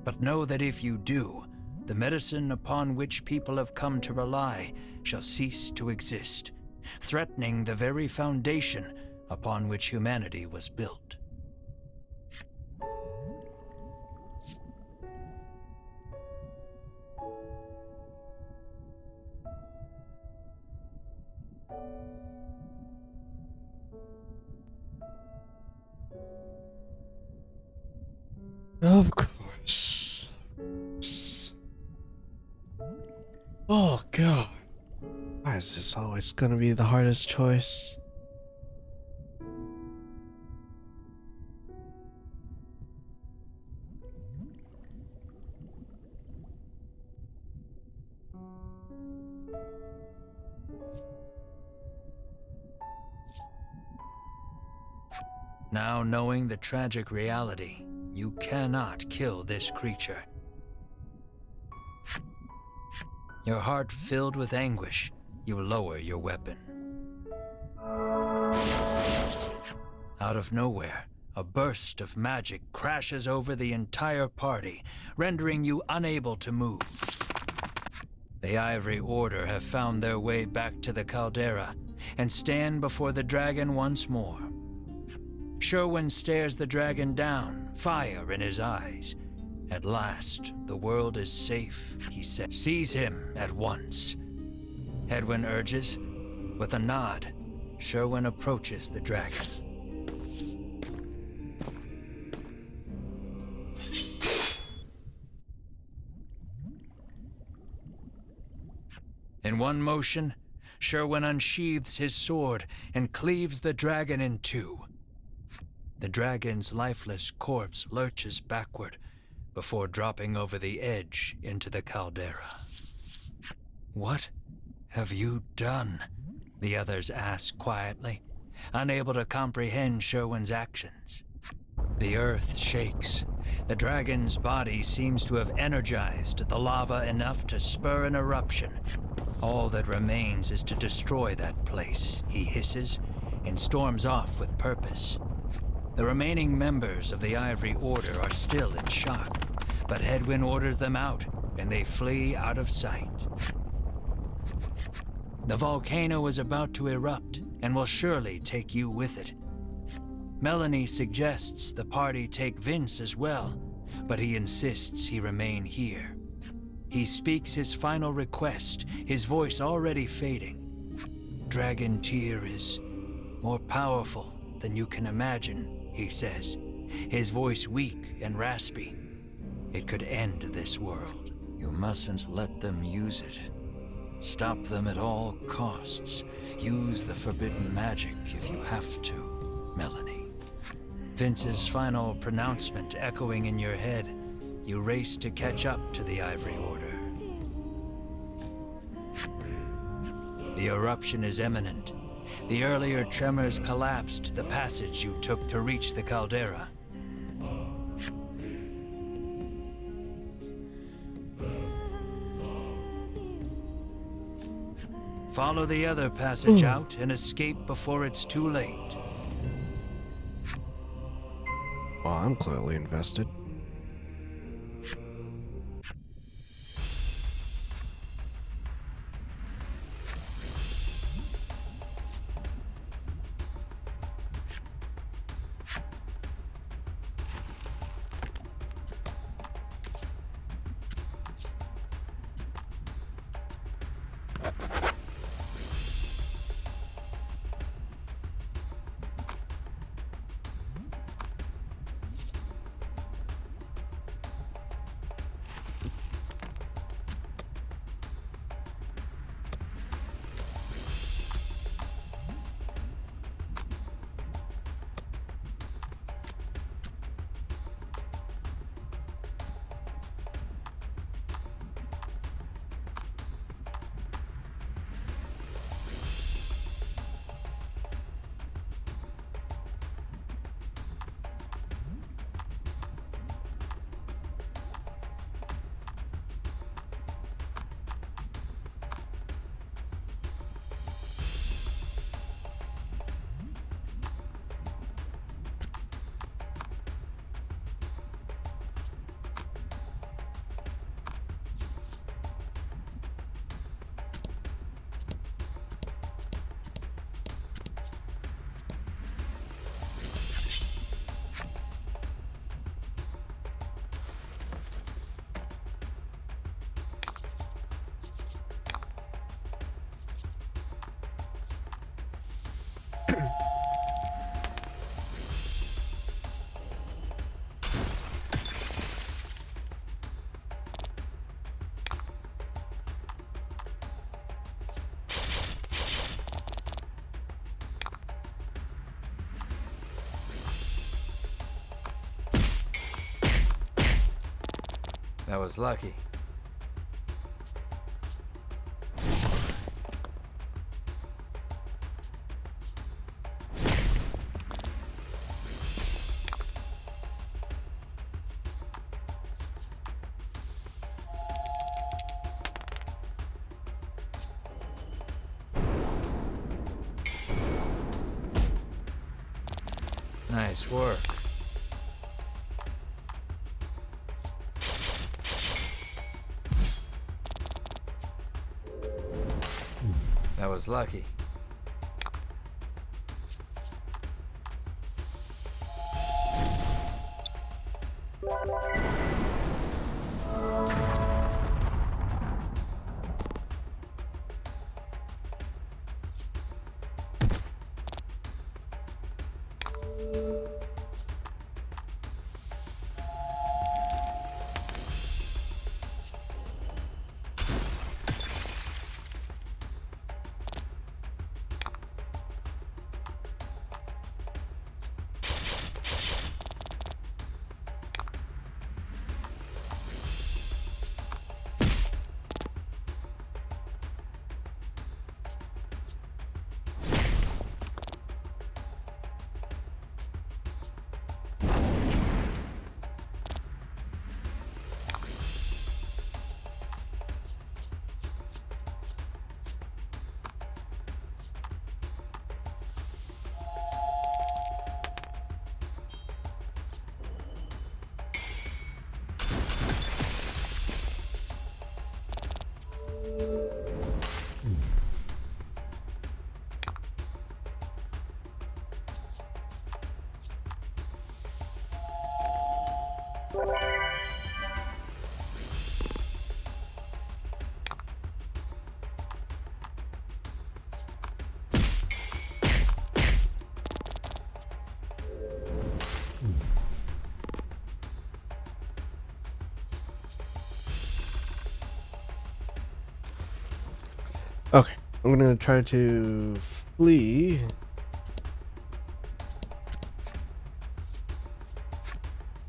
But know that if you do, the medicine upon which people have come to rely shall cease to exist, threatening the very foundation upon which humanity was built. Of course. Oh god. Why is this always gonna be the hardest choice? Now knowing the tragic reality, you cannot kill this creature. Your heart filled with anguish, you lower your weapon. Out of nowhere, a burst of magic crashes over the entire party, rendering you unable to move. The Ivory Order have found their way back to the caldera and stand before the dragon once more. Sherwin stares the dragon down, fire in his eyes. At last, the world is safe, he says. Seize him at once, Edwin urges. With a nod, Sherwin approaches the dragon. In one motion, Sherwin unsheathes his sword and cleaves the dragon in two. The dragon's lifeless corpse lurches backward before dropping over the edge into the caldera. What have you done? The others ask quietly, unable to comprehend Sherwin's actions. The earth shakes. The dragon's body seems to have energized the lava enough to spur an eruption. All that remains is to destroy that place, he hisses, and storms off with purpose. The remaining members of the Ivory Order are still in shock, but Hedwyn orders them out, and they flee out of sight. The volcano is about to erupt, and will surely take you with it. Melanie suggests the party take Vince as well, but he insists he remain here. He speaks his final request, his voice already fading. Dragon Tear is more powerful than you can imagine, he says, his voice weak and raspy. It could end this world. You mustn't let them use it. Stop them at all costs. Use the forbidden magic if you have to, Melanie. Vince's final pronouncement echoing in your head, you race to catch up to the Ivory Order. The eruption is imminent. The earlier tremors collapsed the passage you took to reach the caldera. Follow the other passage out and escape before it's too late. Well, I'm clearly invested. That was lucky. Nice work. I was lucky. Okay, I'm gonna try to flee.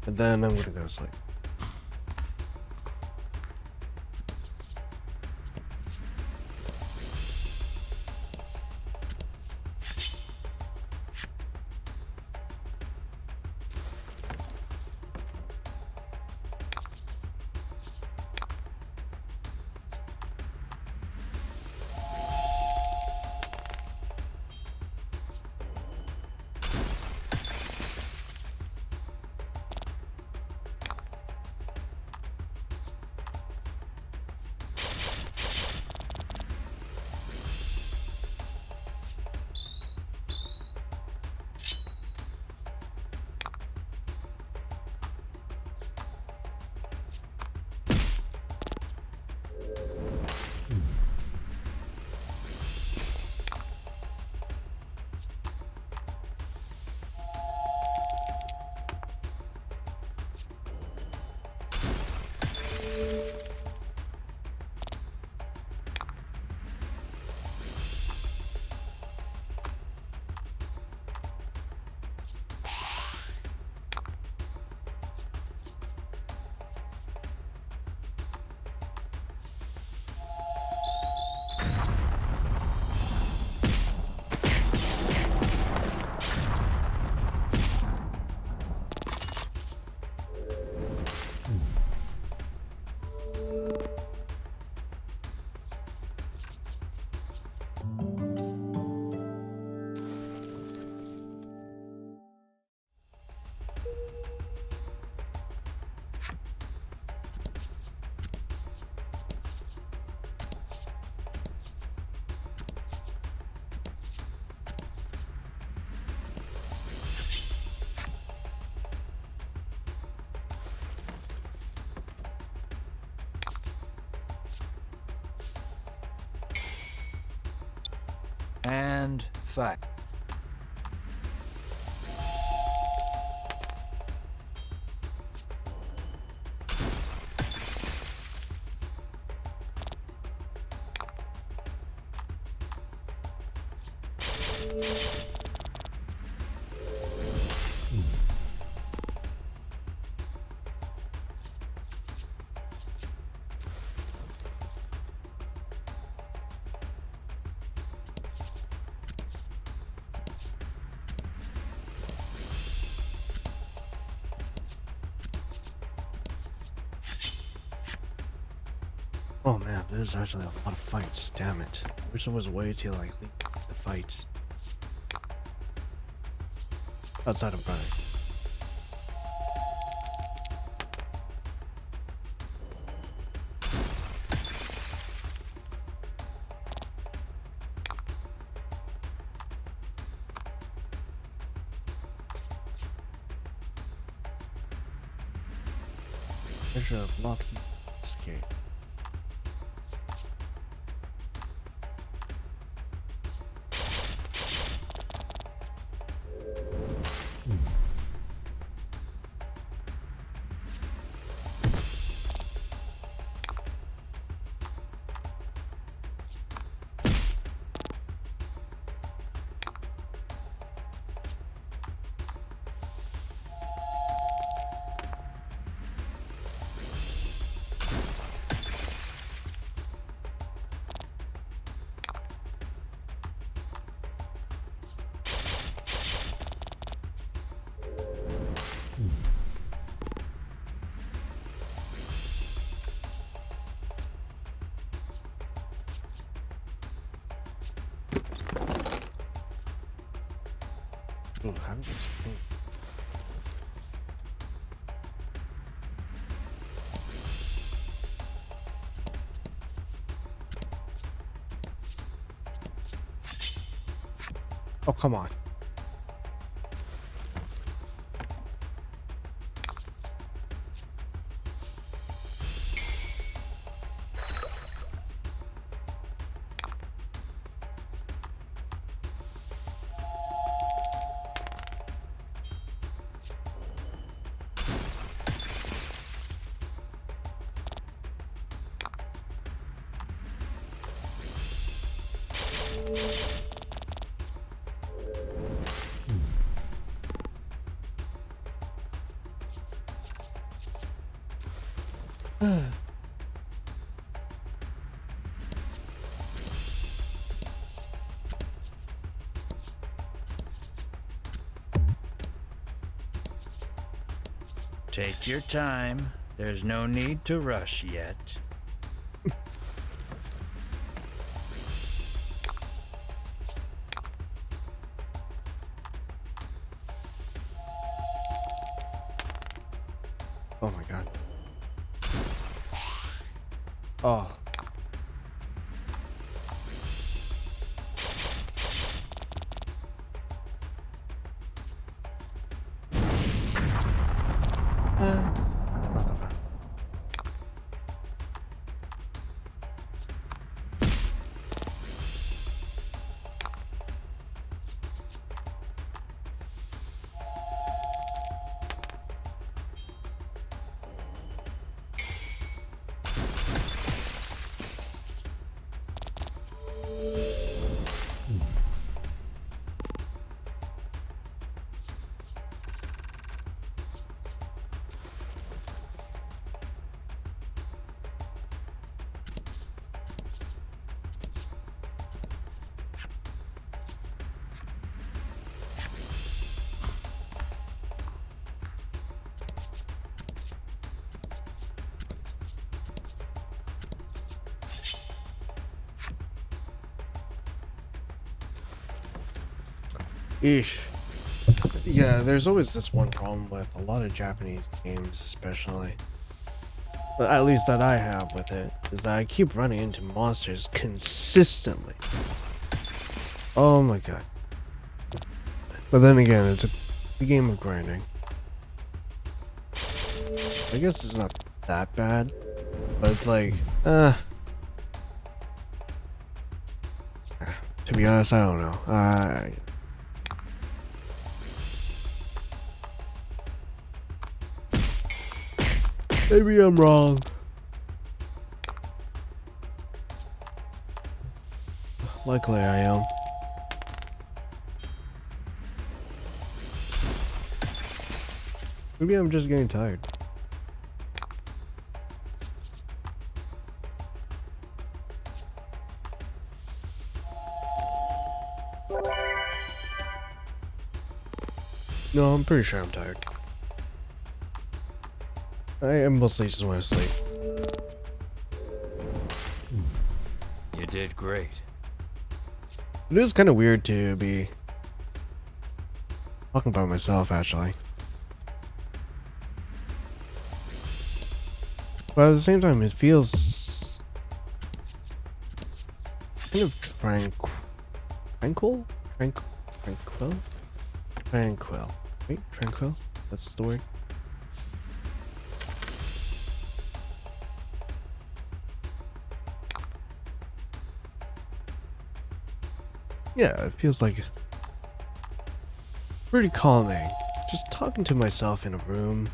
And then I'm gonna go to sleep. And fight. Oh man, this is actually a lot of fights. Damn it! I wish there was a way to like leave the fights outside of running. Treasure of Lockheed Escape. Ooh, haven't been spring. Oh, come on. Take your time. There's no need to rush yet. Oh my god. Oh. Not that bad. Eesh. Yeah, there's always this one problem with a lot of Japanese games, especially. But at least that I have with it, is that I keep running into monsters consistently. Oh my god. But then again, it's a game of grinding. I guess it's not that bad, but it's like, to be honest, I don't know. Maybe I'm wrong. Likely I am. Maybe I'm just getting tired. No, I'm pretty sure I'm tired. I mostly just want to sleep. You did great. It is kind of weird to be talking about myself, actually. But at the same time, it feels kind of tranquil? Tranquil. Wait, tranquil? That's the word. Yeah, it feels like pretty calming. Just talking to myself in a room.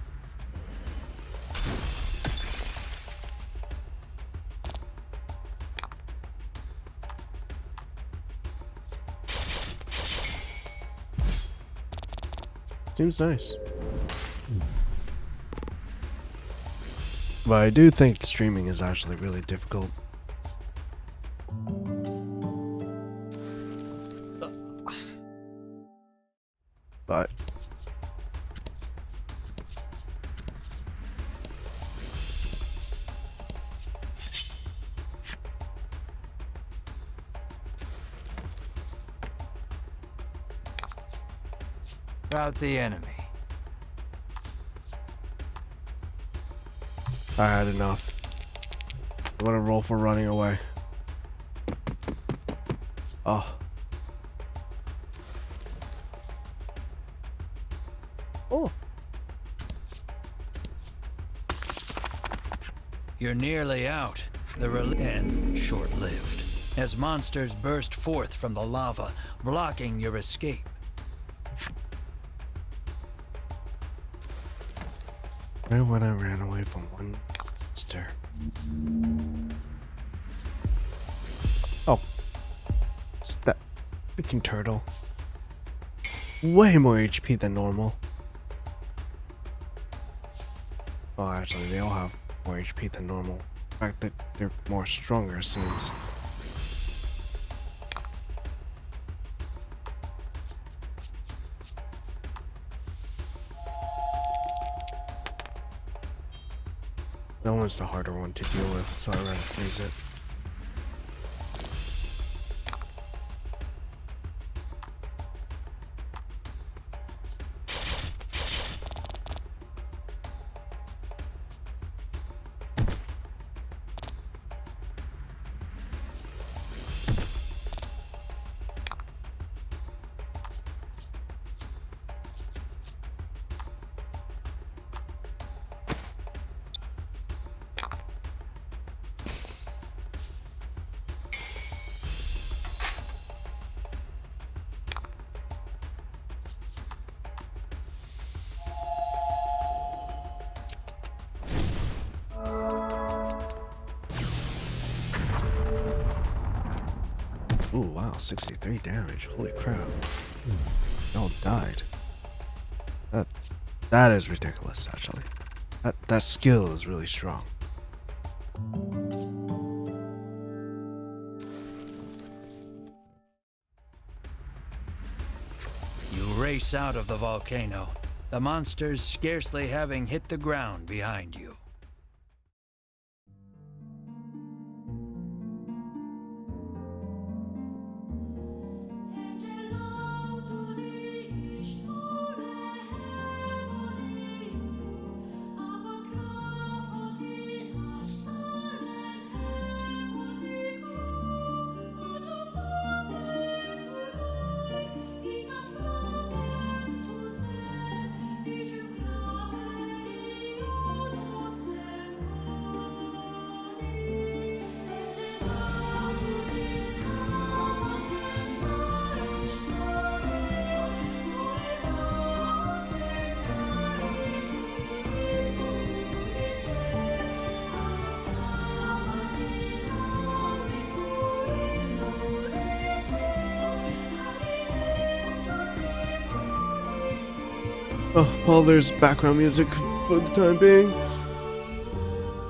Seems nice. But I do think streaming is actually really difficult. But About the enemy. I had enough. I'm gonna roll for running away. Oh. Oh. You're nearly out. And short-lived, as monsters burst forth from the lava, blocking your escape. Right when I ran away from one monster. Oh. It's that freaking turtle. Way more HP than normal. Oh, actually, they all have more HP than normal. The fact that they're more stronger seems. That one's the harder one to deal with, so I'd rather freeze it. Ooh, wow, 63 damage. Holy crap. They all died. That is ridiculous, actually. That skill is really strong. You race out of the volcano, the monsters scarcely having hit the ground behind you. Oh, well, there's background music for the time being.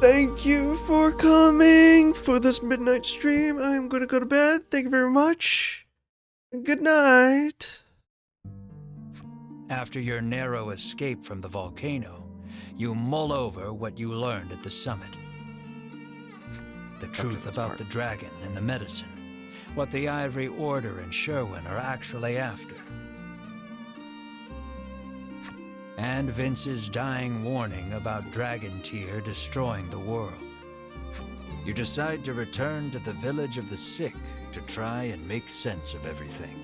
Thank you for coming for this midnight stream. I'm gonna go to bed. Thank you very much. And good night. After your narrow escape from the volcano, you mull over what you learned at the summit. The truth about the dragon and the medicine, what the Ivory Order and Sherwin are actually after. And Vince's dying warning about Dragon Tear destroying the world. You decide to return to the village of the sick to try and make sense of everything.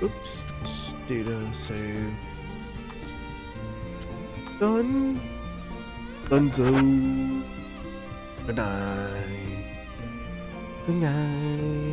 Oops. Data save. Done. Dunzo. Good night. Good night.